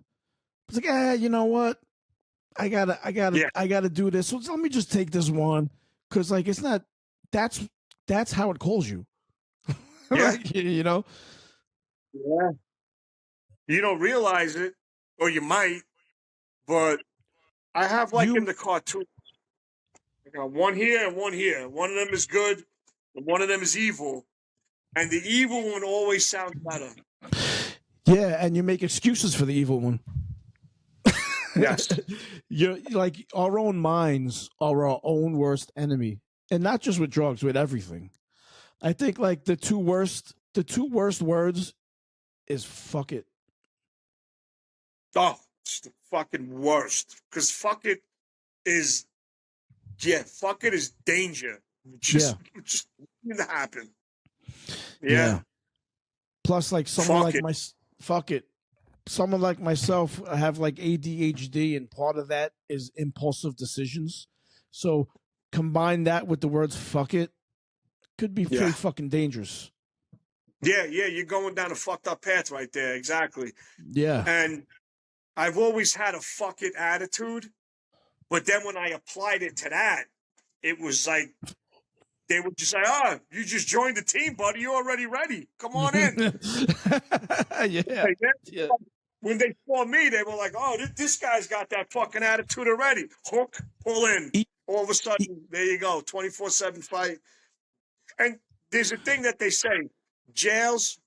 It's like, you know what? I gotta do this. So let me just take this one. Cause like, it's not, that's that's how it calls you. Yeah. Like, you know? Yeah. You don't realize it, or you might, but I have like in You the cartoon, I got one here and one here. One of them is good, and one of them is evil. And the evil one always sounds better. Yeah, and you make excuses for the evil one. Yes. You're like our own minds are our own worst enemy. And not just with drugs, with everything. I think like the two worst words is fuck it. Oh, it's the fucking worst. Because fuck it is, yeah, fuck it is danger. Yeah. Just didn't happen. Yeah. Yeah. Plus like someone Fuck like it. my fuck it. Someone like myself have like ADHD, and part of that is impulsive decisions. So combine that with the words fuck it, could be pretty Yeah. fucking dangerous. Yeah, yeah, you're going down a fucked up path right there. Exactly. Yeah. And I've always had a fuck it attitude. But then when I applied it to that, it was like, they would just say, oh, you just joined the team, buddy. You're already ready. Come on in. Yeah. Like, Yeah. when they saw me, they were like, oh, this guy's got that fucking attitude already. Hook, pull in. E- All of a e- sudden, there you go, 24/7 fight. And there's a thing that they say, jails,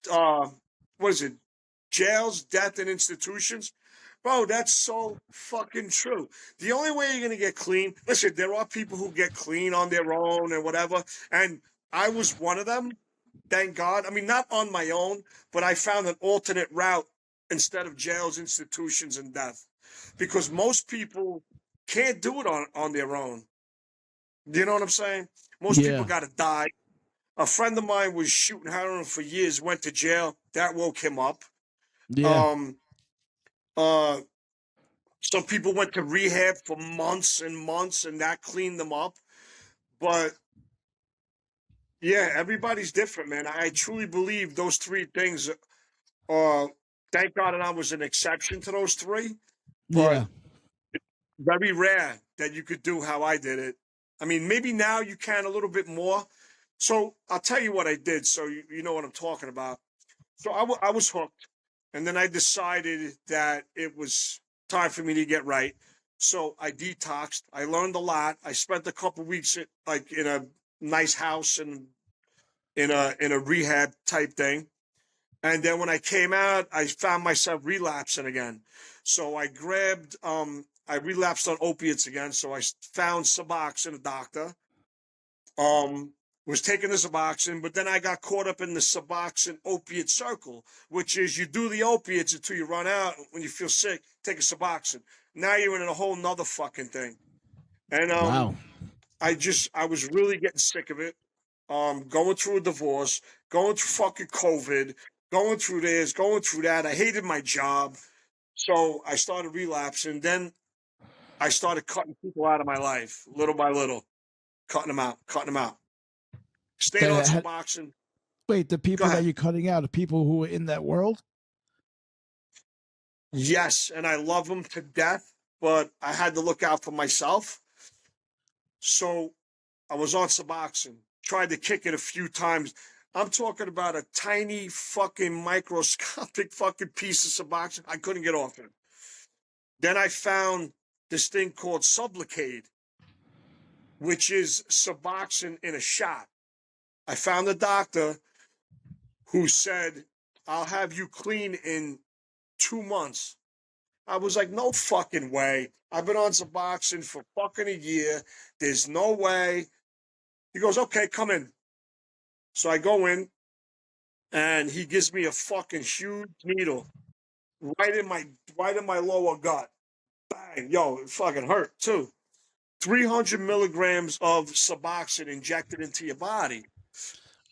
what is it? Jails, death, and institutions. Bro, that's so fucking true. The only way you're gonna get clean, listen, there are people who get clean on their own and whatever. And I was one of them, thank God. I mean, not on my own, but I found an alternate route instead of jails, institutions, and death. Because most people can't do it on their own. You know what I'm saying? Most people Yeah. gotta die. A friend of mine was shooting heroin for years, went to jail. That woke him up. Yeah. Um, uh, some people went to rehab for months and months, and that cleaned them up. But yeah, everybody's different, man. I truly believe those three things. Thank God, that I was an exception to those three, but Yeah. very rare that you could do how I did it. I mean, maybe now you can a little bit more. So I'll tell you what I did, so you know what I'm talking about. So I was hooked, and then I decided that it was time for me to get right. So I detoxed. I learned a lot. I spent a couple weeks like in a nice house and in a rehab type thing. And then when I came out, I found myself relapsing again. So I relapsed on opiates again. So I found Suboxone, a doctor. Um, was taking the Suboxone, but then I got caught up in the Suboxone opiate circle, which is you do the opiates until you run out. When you feel sick, take a Suboxone. Now you're in a whole nother fucking thing. And Wow. I was really getting sick of it. Going through a divorce, going through fucking COVID, going through this, going through that. I hated my job. So I started relapsing. Then I started cutting people out of my life little by little, cutting them out, cutting them out. Stayed on That some had, boxing. wait, the Go people that ahead. you're cutting out are people who are in that world? Yes, and I love them to death, but I had to look out for myself. So I was on Suboxone, tried to kick it a few times. I'm talking about a tiny fucking microscopic fucking piece of Suboxone. I couldn't get off it. Then I found this thing called Sublocade, which is Suboxone in a shot. I found a doctor who said, I'll have you clean in 2 months. I was like, no fucking way. I've been on Suboxone for fucking a year. There's no way. He goes, okay, come in. So I go in, and he gives me a fucking huge needle right in my lower gut. Bang, yo, it fucking hurt too. 300 milligrams of Suboxone injected into your body,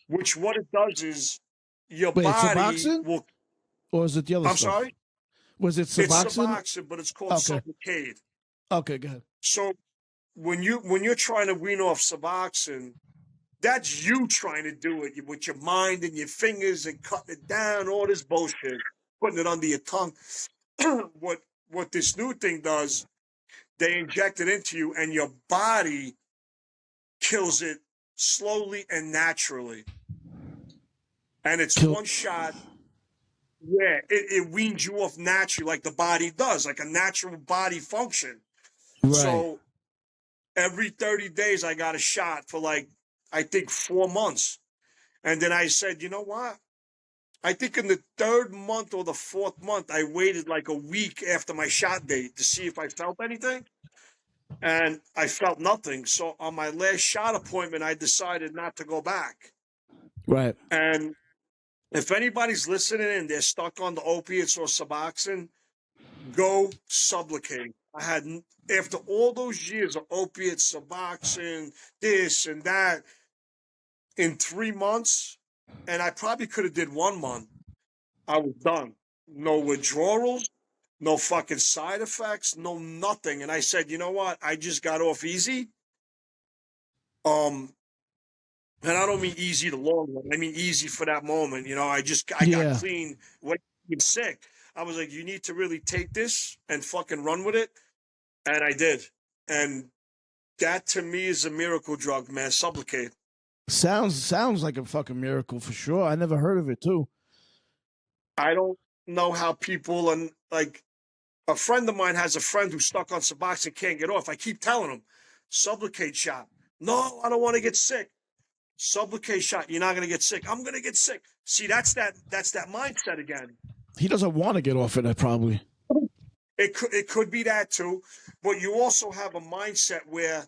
which what it does is your Wait, body Suboxone? will. Or is it the other I'm stuff? sorry, Was it it's Suboxone? Suboxone, but it's called Okay. Sublocade. Okay, go ahead. So when you're trying to wean off Suboxone, that's you trying to do it with your mind and your fingers and cutting it down, all this bullshit, putting it under your tongue. what this new thing does, they inject it into you, and your body kills it slowly and naturally. And it's Kill- one shot. Yeah, it weans you off naturally, like the body does, like a natural body function. Right. So every 30 days, I got a shot for like, I think 4 months. And then I said, you know what? I think in the 3rd month or the 4th month, I waited like a week after my shot date to see if I felt anything. And I felt nothing. So on my last shot appointment, I decided not to go back. Right. And if anybody's listening and they're stuck on the opiates or Suboxone, go Sublocade. After all those years of opiates, Suboxone, this and that, in 3 months, and I probably could have did 1 month, I was done. No withdrawals, no fucking side effects, no nothing. And I said, you know what? I just got off easy. And I don't mean easy the long run. I mean easy for that moment. You know, I got clean when I was sick. I was like, you need to really take this and fucking run with it. And I did. And that to me is a miracle drug, man. Sublocade. Sounds like a fucking miracle for sure. I never heard of it too. I don't know how people, and like a friend of mine has a friend who's stuck on Suboxone, can't get off. I keep telling him, Sublocade shot. No, I don't want to get sick. Sublocade shot. You're not going to get sick. I'm going to get sick. See, that's that mindset again. He doesn't want to get off it, probably. It could be that too, but you also have a mindset where,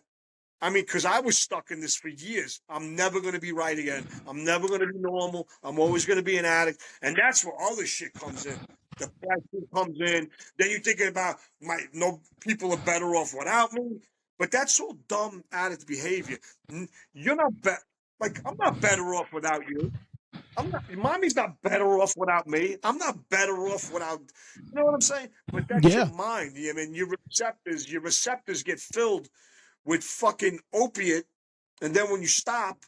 I mean, because I was stuck in this for years. I'm never going to be right again. I'm never going to be normal. I'm always going to be an addict. And that's where other shit comes in. Depression comes in. Then you're thinking about, people are better off without me. But that's all dumb addict behavior. You're not I'm not better off without you. Mommy's not better off without me. I'm not better off without, you know what I'm saying? But that's your mind. I mean, your receptors get filled with fucking opiate, and then when you stop,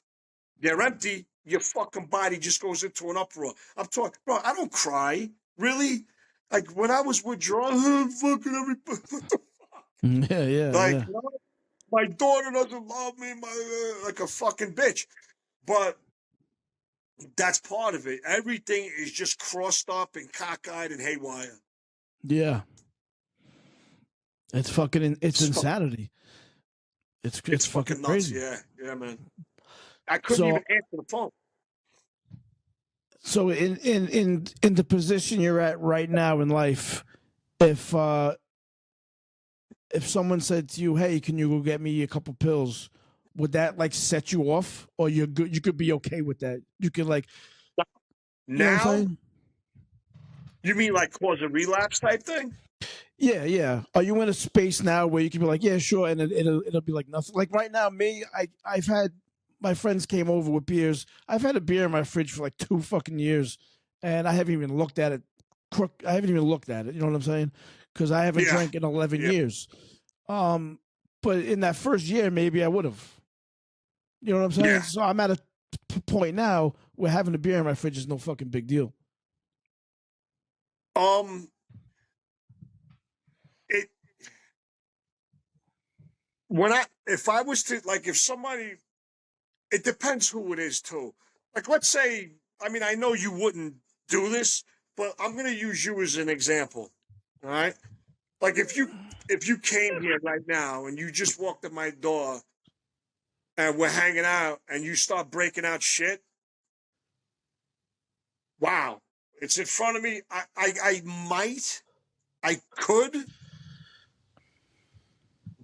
they're empty. Your fucking body just goes into an uproar. I'm talking, bro. I don't cry, really. Like when I was withdrawn, fucking everybody. What the fuck? Yeah. Like, Yeah. you know, my daughter doesn't love me, like a fucking bitch. But that's part of it. Everything is just crossed up and cockeyed and haywire. Yeah. It's fucking. It's insanity. It's fucking nuts. crazy. Yeah, man. I couldn't even answer the phone. So in the position you're at right now in life, if someone said to you, "Hey, can you go get me a couple pills?" Would that like set you off, or you're good? You could be okay with that. You could like now. You mean like cause a relapse type thing? Yeah. Are you in a space now where you can be like, yeah, sure, and it'll be like nothing? Like right now, I've had my friends came over with beers. I've had a beer in my fridge for like 2 fucking years, and I haven't even looked at it. I haven't even looked at it. You know what I'm saying? Because I haven't drank in 11 years. But in that first year, maybe I would have. You know what I'm saying? Yeah. So I'm at a point now where having a beer in my fridge is no fucking big deal. If I was to, like, if somebody, it depends who it is too. Like, let's say, I mean, I know you wouldn't do this, but I'm going to use you as an example. All right. Like if you came here right now and you just walked at my door and we're hanging out and you start breaking out shit. Wow. It's in front of me. I could,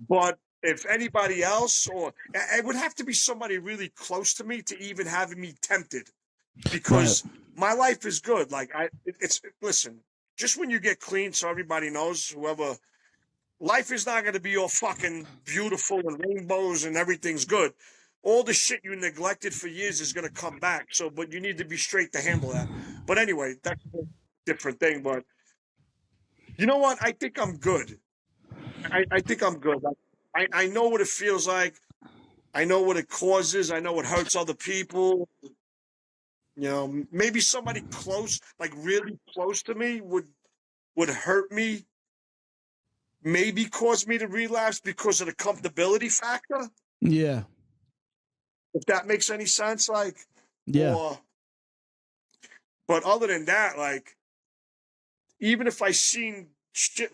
but if anybody else, or it would have to be somebody really close to me to even have me tempted, because my life is good. Like listen, just when you get clean, so everybody knows, whoever, life is not going to be all fucking beautiful and rainbows and everything's good. All the shit you neglected for years is going to come back. So, but you need to be straight to handle that. But anyway, that's a different thing. But you know what? I think I'm good. I think I'm good. I know what it feels like. I know what it causes. I know what hurts other people. You know, maybe somebody close, like really close to me would hurt me, maybe cause me to relapse because of the comfortability factor. Yeah. If that makes any sense, like, Yeah. or, but other than that, like, even if I seen shit,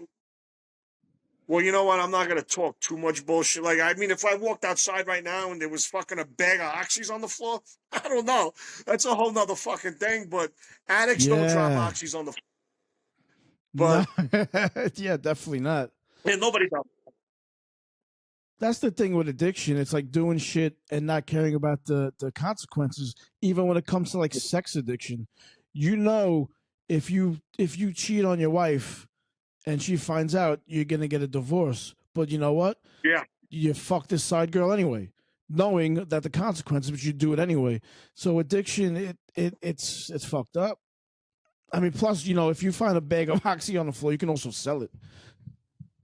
well, you know what? I'm not gonna talk too much bullshit. Like, I mean, if I walked outside right now and there was fucking a bag of oxys on the floor, I don't know. That's a whole nother fucking thing. But addicts don't drop Yeah. oxys on the floor. No. But Yeah, definitely not. man, nobody does. That's the thing with addiction. It's like doing shit and not caring about the consequences. Even when it comes to like sex addiction, you know, if you cheat on your wife and she finds out, you're gonna get a divorce. But you know what? Yeah, You fuck this side girl anyway, knowing that the consequences, but you do it anyway. So addiction, it's fucked up. I mean, plus, if you find a bag of oxy on the floor, you can also sell it.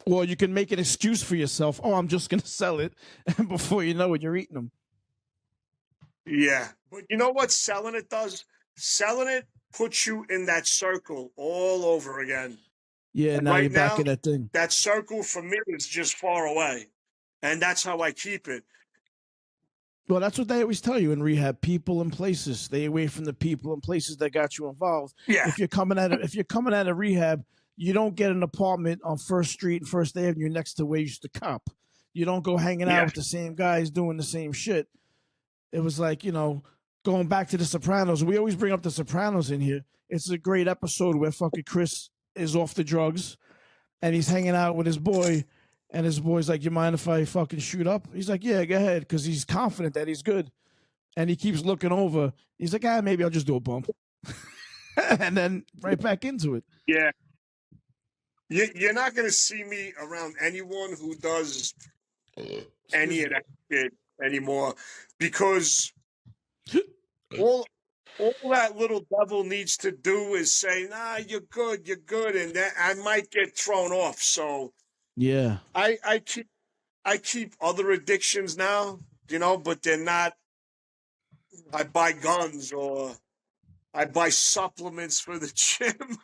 Or you can make an excuse for yourself. Oh, I'm just going to sell it. And before you know it, you're eating them. yeah. But you know what selling it does? Selling it puts you in that circle all over again. Yeah, And now right you're back now, in that thing. that circle for me is just far away. And that's how I keep it. Well, that's what they always tell you in rehab: people and places. Stay away from the people and places that got you involved. Yeah, If you're coming out of rehab, you don't get an apartment on First Street and First Avenue next to where you used to cop. You don't go hanging out yeah, with the same guys doing the same shit. It was like, going back to The Sopranos. We always bring up The Sopranos in here. It's a great episode where fucking Chris is off the drugs and he's hanging out with his boy. And his boy's like, "You mind if I fucking shoot up?" He's like, "Yeah, go ahead," because he's confident that he's good. And he keeps looking over. He's like, maybe I'll just do a bump. And then right back into it. yeah. You're not going to see me around anyone who does any of that shit anymore because all that little devil needs to do is say, "Nah, you're good," and then I might get thrown off. So Yeah. I keep other addictions now, but they're not. I buy guns or I buy supplements for the gym.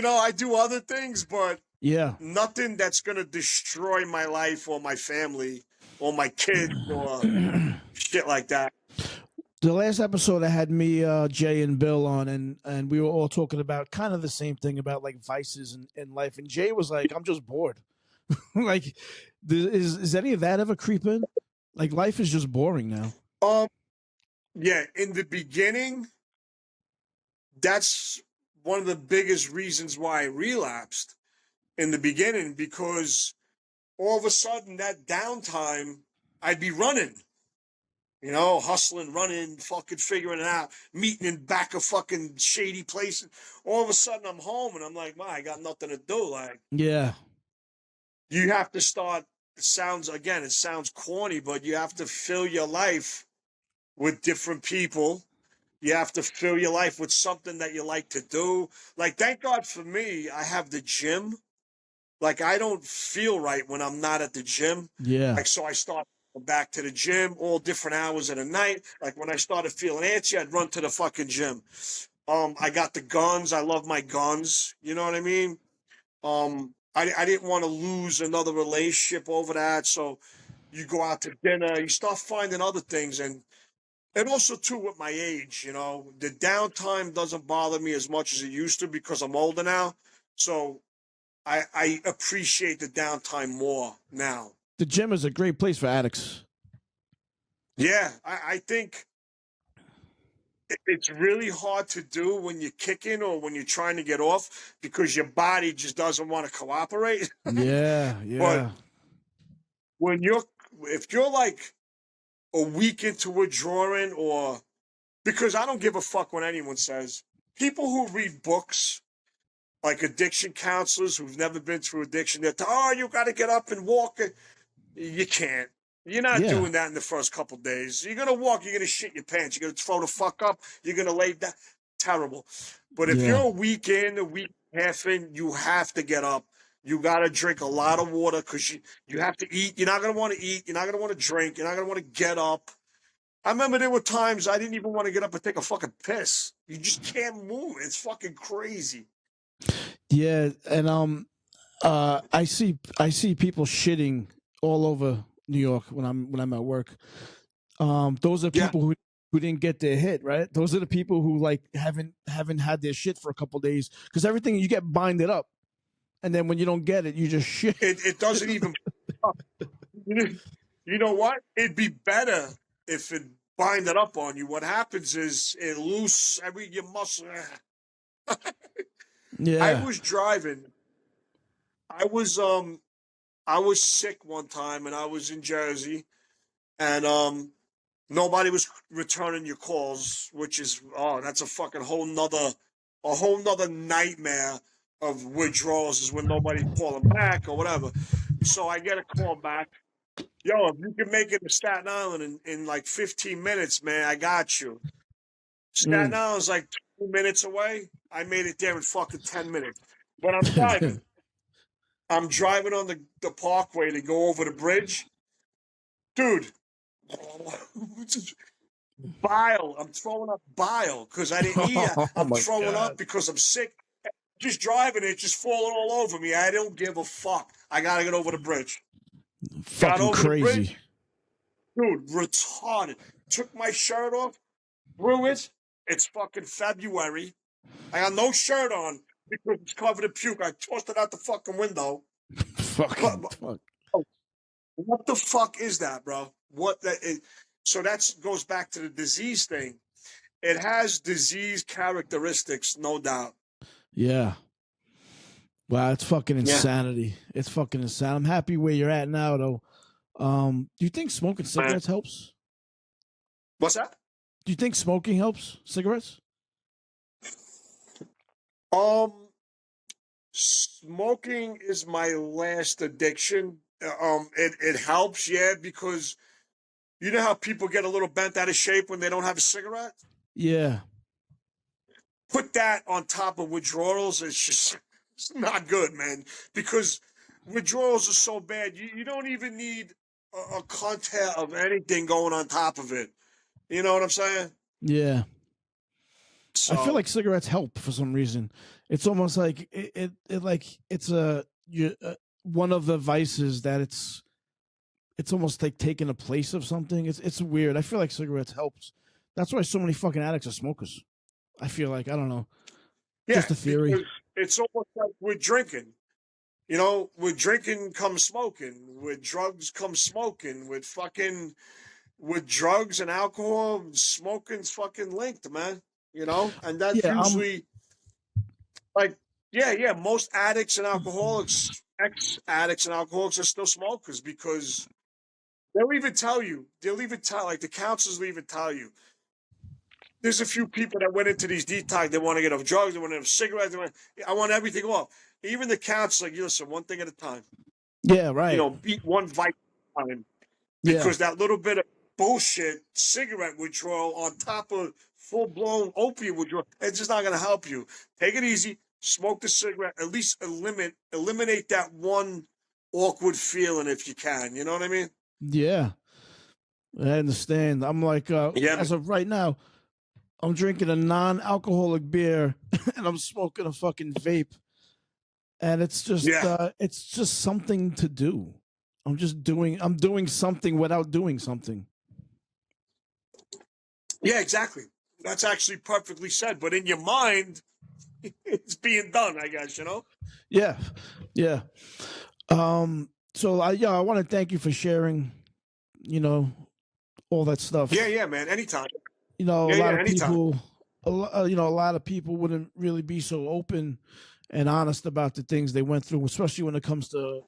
I do other things, but Yeah. nothing that's gonna destroy my life or my family or my kids or shit like that. The last episode I had me, Jay, and Bill on, and we were all talking about kind of the same thing about like vices in life. And Jay was like, "I'm just bored." Like, is any of that ever creep in? Like, life is just boring now. Yeah, in the beginning, that's one of the biggest reasons why I relapsed in the beginning because all of a sudden that downtime, I'd be running. Hustling, running, fucking figuring it out, meeting in back of fucking shady places. All of a sudden, I'm home and I'm like, "My, I got nothing to do." Like, Yeah. you have to start. It sounds corny, but you have to fill your life with different people. You have to fill your life with something that you like to do. Like, thank God for me, I have the gym. Like, I don't feel right when I'm not at the gym. Yeah. Like, so I start back to the gym all different hours of the night. Like, when I started feeling antsy, I'd run to the fucking gym. I got the guns. I love my guns. You know what I mean? I didn't want to lose another relationship over that. So you go out to dinner, you start finding other things. And also, too, with my age, the downtime doesn't bother me as much as it used to because I'm older now. So I appreciate the downtime more now. The gym is a great place for addicts. Yeah, I think it's really hard to do when you're kicking or when you're trying to get off because your body just doesn't want to cooperate. Yeah. But Yeah. if you're like a week into withdrawing or because I don't give a fuck what anyone says. People who read books, like addiction counselors who've never been through addiction, you got to get up and walk. You can't. You're not Yeah. doing that in the first couple days. You're going to walk, you're going to shit your pants, you're going to throw the fuck up, you're going to lay down. Terrible. But if Yeah. you're a week in, a week and a half in, you have to get up. You got to drink a lot of water because you have to eat. You're not going to want to eat. You're not going to want to drink. You're not going to want to get up. I remember there were times I didn't even want to get up and take a fucking piss. You just can't move. It's fucking crazy. Yeah. And I see people shitting all over New York when I'm at work. Those are Yeah. people who didn't get their hit, right? Those are the people who like haven't had their shit for a couple days because everything you get binded up, and then when you don't get it, you just shit. It doesn't even. You know what? It'd be better if it bind it up on you. What happens is it loose every your muscle. I Yeah. was driving. I was I was sick one time and I was in Jersey and nobody was returning your calls, which is that's a fucking whole nother nightmare of withdrawals is when nobody's calling back or whatever. So I get a call back. Yo, if you can make it to Staten Island in like 15 minutes, man, I got you. Staten Mm. Island's like 2 minutes away. I made it there in fucking 10 minutes. But I'm driving. I'm driving on the parkway to go over the bridge. Dude, bile. I'm throwing up bile because I didn't eat. Oh I'm my throwing up god. because I'm sick. Just driving it, just falling all over me. I don't give a fuck. I got to get over the bridge. Got Fucking over the bridge. crazy. Dude, retarded. Took my shirt off. Threw it. It's fucking February. I got no shirt on because it's covered in puke. I tossed it out the fucking window. Fucking fuck. What the fuck is that, bro? What that is? So that goes back to the disease thing. It has disease characteristics, no doubt. Yeah. Wow, it's fucking Yeah. insanity. It's fucking insane. I'm happy where you're at now, though. Do you think smoking cigarettes helps? What's that? Do you think smoking helps? Cigarettes? Smoking is my last addiction. It helps, yeah, because you know how people get a little bent out of shape when they don't have a cigarette? Yeah. Put that on top of withdrawals, it's not good, man. Because withdrawals are so bad, you don't even need a content of anything going on top of it. You know what I'm saying? Yeah. So I feel like cigarettes help for some reason. It's almost like it like it's one of the vices that it's almost like taking a place of something. It's weird. I feel like cigarettes helps. That's why so many fucking addicts are smokers. I feel like I don't know. yeah, Just a theory. because it's almost like we're drinking. You know, with drinking comes smoking. With drugs comes smoking. With drugs and alcohol, smoking's fucking linked, man. You know, and that's Yeah, usually like, yeah. Most addicts and alcoholics, ex-addicts and alcoholics, are still smokers because they'll even tell like the counselors will even tell you. There's a few people that went into these detox. They want to get off drugs. They want to have cigarettes. I want everything off. Even the counselor, like, you listen, one thing at a time. yeah, right. Beat one bite at a time. Yeah. Because that little bit of bullshit cigarette withdrawal on top of full-blown opiate withdrawal, it's just not going to help you. Take it easy. Smoke the cigarette. At least eliminate that one awkward feeling if you can. You know what I mean? Yeah. I understand. I'm like as of right now, I'm drinking a non-alcoholic beer and I'm smoking a fucking vape. And it's just something to do. I'm doing something without doing something. Yeah, exactly. That's actually perfectly said. But in your mind, it's being done, I guess, you know? Yeah. Yeah. So I want to thank you for sharing, all that stuff. Yeah, man. Anytime. A lot of anytime. people, a lot of people wouldn't really be so open and honest about the things they went through, especially when it comes to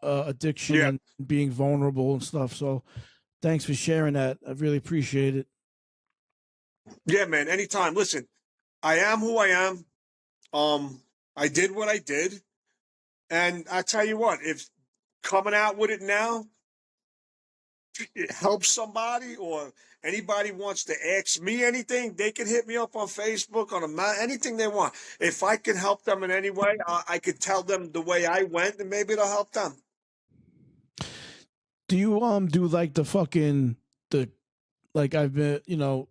addiction and being vulnerable and stuff. So thanks for sharing that. I really appreciate it. Yeah, man. Anytime. Listen, I am who I am. I did what I did. And I tell you what, if coming out with it now, it helps somebody or anybody wants to ask me anything, they can hit me up on Facebook, anything they want. If I can help them in any way, I could tell them the way I went and maybe it'll help them. Do you do like I've been,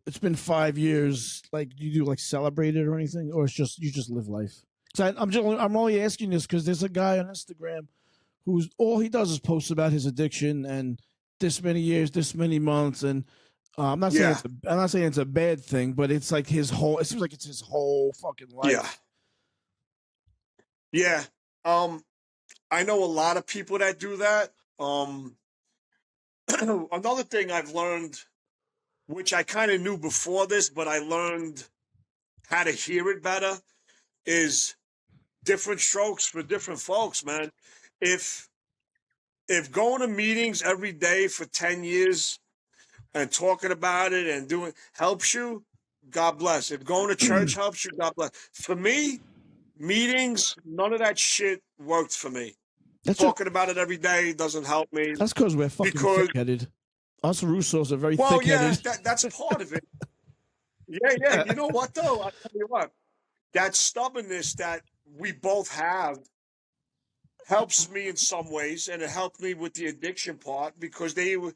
it's been 5 years, like do you do like celebrate it or anything, or it's just you just live life? I'm only asking this because there's a guy on Instagram who's all he does is post about his addiction and this many years, this many months, and I'm not saying Yeah. I'm not saying it's a bad thing, but it's like his whole. It seems like it's his whole fucking life. Yeah. I know a lot of people that do that. Another thing I've learned, which I kind of knew before this, but I learned how to hear it better, is different strokes for different folks, man. If going to meetings every day for 10 years and talking about it and doing helps you, God bless. If going to church helps you, God bless. For me, meetings, none of that shit worked for me. That's Talking about it every day doesn't help me that's because we're fucking because, thick-headed. Us Russos are very well, yeah, thick-headed. that's part of it. Yeah. You know what though? I'll tell you what. That stubbornness that we both have helps me in some ways, and it helped me with the addiction part because they were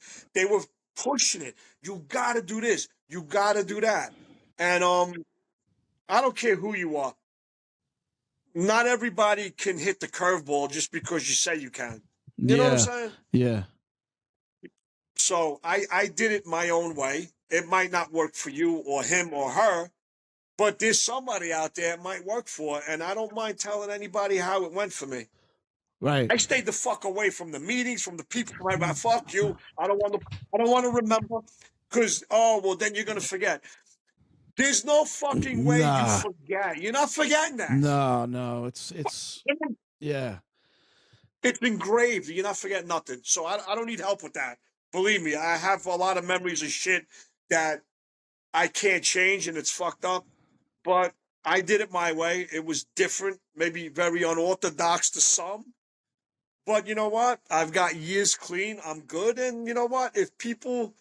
pushing it. You got to do this. You got to do that. And I don't care who you are. Not everybody can hit the curveball just because you say you can. You know what I'm Yeah, saying? yeah. So I did it my own way. It might not work for you or him or her, but there's somebody out there it might work for, and I don't mind telling anybody how it went for me. Right. I stayed the fuck away from the meetings, from the people. From everybody. Fuck you. I don't want to. I don't want to remember because then you're gonna forget. There's no fucking way you Nah. forget. You're not forgetting that. No. It's yeah. It's engraved. You're not forgetting nothing. So I don't need help with that. Believe me, I have a lot of memories of shit that I can't change, and it's fucked up. But I did it my way. It was different, maybe very unorthodox to some. But you know what? I've got years clean. I'm good. And you know what? If the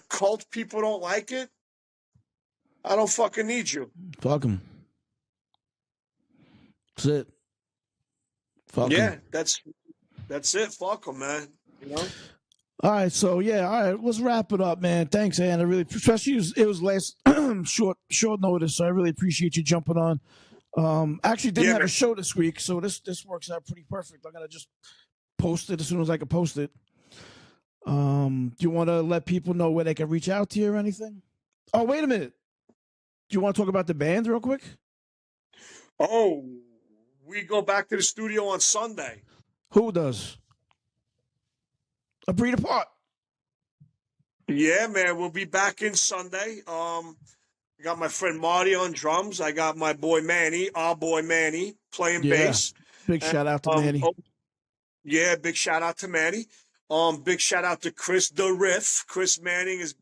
cult people don't like it, I don't fucking need you. Fuck him. That's it. Fuck him. Yeah, that's it. Fuck them, man. You know? All right, so yeah, all right, let's wrap it up, man. Thanks, Ann. I really, especially it was last short notice, so I really appreciate you jumping on. Actually, didn't Yeah, have man. a show this week, so this works out pretty perfect. I'm gonna just post it as soon as I can post it. Do you want to let people know where they can reach out to you or anything? Oh, wait a minute. Do you want to talk about the band real quick? Oh, we go back to the studio on Sunday. Who does? A Breed Apart. Yeah, man. We'll be back in Sunday. I got my friend Marty on drums. I got my boy Manny, our boy Manny, playing bass. Big And, shout out to Manny. Yeah, big shout out to Manny. Big shout out to Chris the Riff. Chris Manning is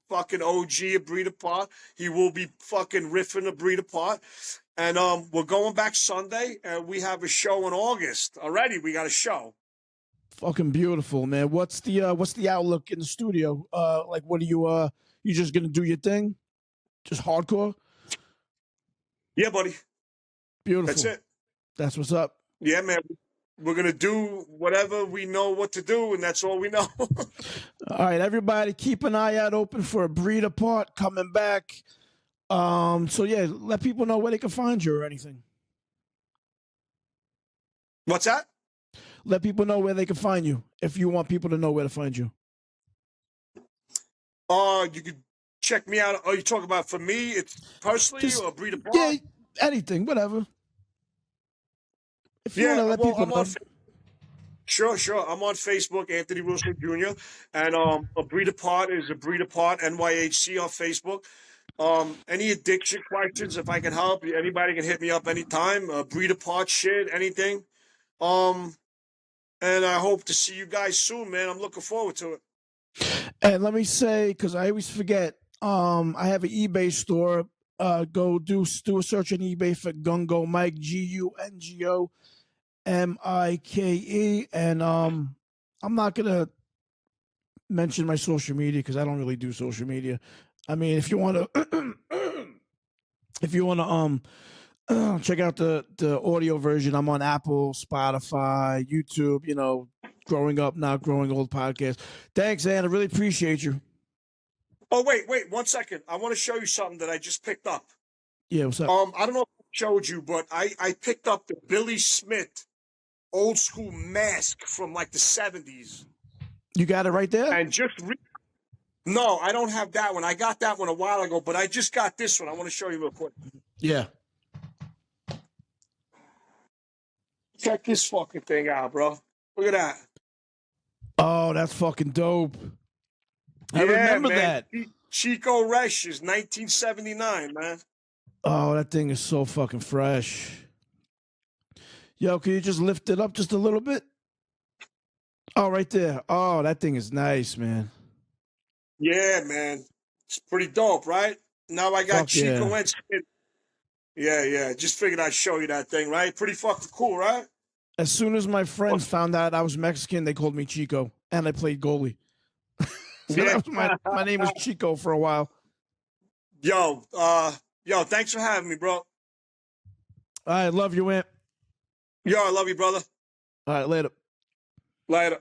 fucking OG a Breed Apart. He will be fucking riffing a Breed Apart. And we're going back Sunday, and we have a show in August already. We got a show. Fucking beautiful, man. What's the outlook in the studio? Like, what are you just gonna do your thing? Just hardcore? Yeah, buddy. Beautiful. That's it. That's what's up. Yeah, man. We're gonna do whatever we know what to do, and that's all we know. All right, everybody, keep an eye out open for a Breed Apart coming back. So yeah, let people know where they can find you or anything. What's that? Let people know where they can find you if you want people to know where to find you. You could check me out. Are you talking about for me? It's personally or Breed Apart? Yeah, anything, whatever. If you want to let people know. Sure. I'm on Facebook, Anthony Russo Jr. And a Breed Apart is a Breed Apart NYHC on Facebook. Any addiction questions, if I can help, anybody can hit me up anytime. Breed Apart shit, anything. And I hope to see you guys soon, man. I'm looking forward to it. And let me say, because I always forget, I have an eBay store. Go do a search on eBay for Gungo Mike, GUNGO MIKE, and I'm not gonna mention my social media because I don't really do social media. I mean, if you want to, check out the audio version, I'm on Apple, Spotify, YouTube. You know, Growing Up, Not Growing Old podcast. Thanks, Ann. I really appreciate you. Oh, wait, 1 second. I want to show you something that I just picked up. Yeah, what's up? I don't know if I showed you, but I picked up the Billy Smith old school mask from like the 70s. You got it right there? And No, I don't have that one. I got that one a while ago, but I just got this one. I want to show you real quick. Yeah. Check this fucking thing out, bro. Look at that. Oh, that's fucking dope. I Yeah, remember man. that. Chico Resch's 1979, man. Oh, that thing is so fucking fresh. Yo, can you just lift it up just a little bit? Oh, right there. Oh, that thing is nice, man. Yeah, man. It's pretty dope, right? Now I got Fuck Chico yeah. and Skid. Yeah. Just figured I'd show you that thing, right? Pretty fucking cool, right? As soon as my friends found out I was Mexican, they called me Chico, and I played goalie. So Yeah. that was my name was Chico for a while. Yo, thanks for having me, bro. All right, love you, Imp. Yo, I love you, brother. All right, later. Later.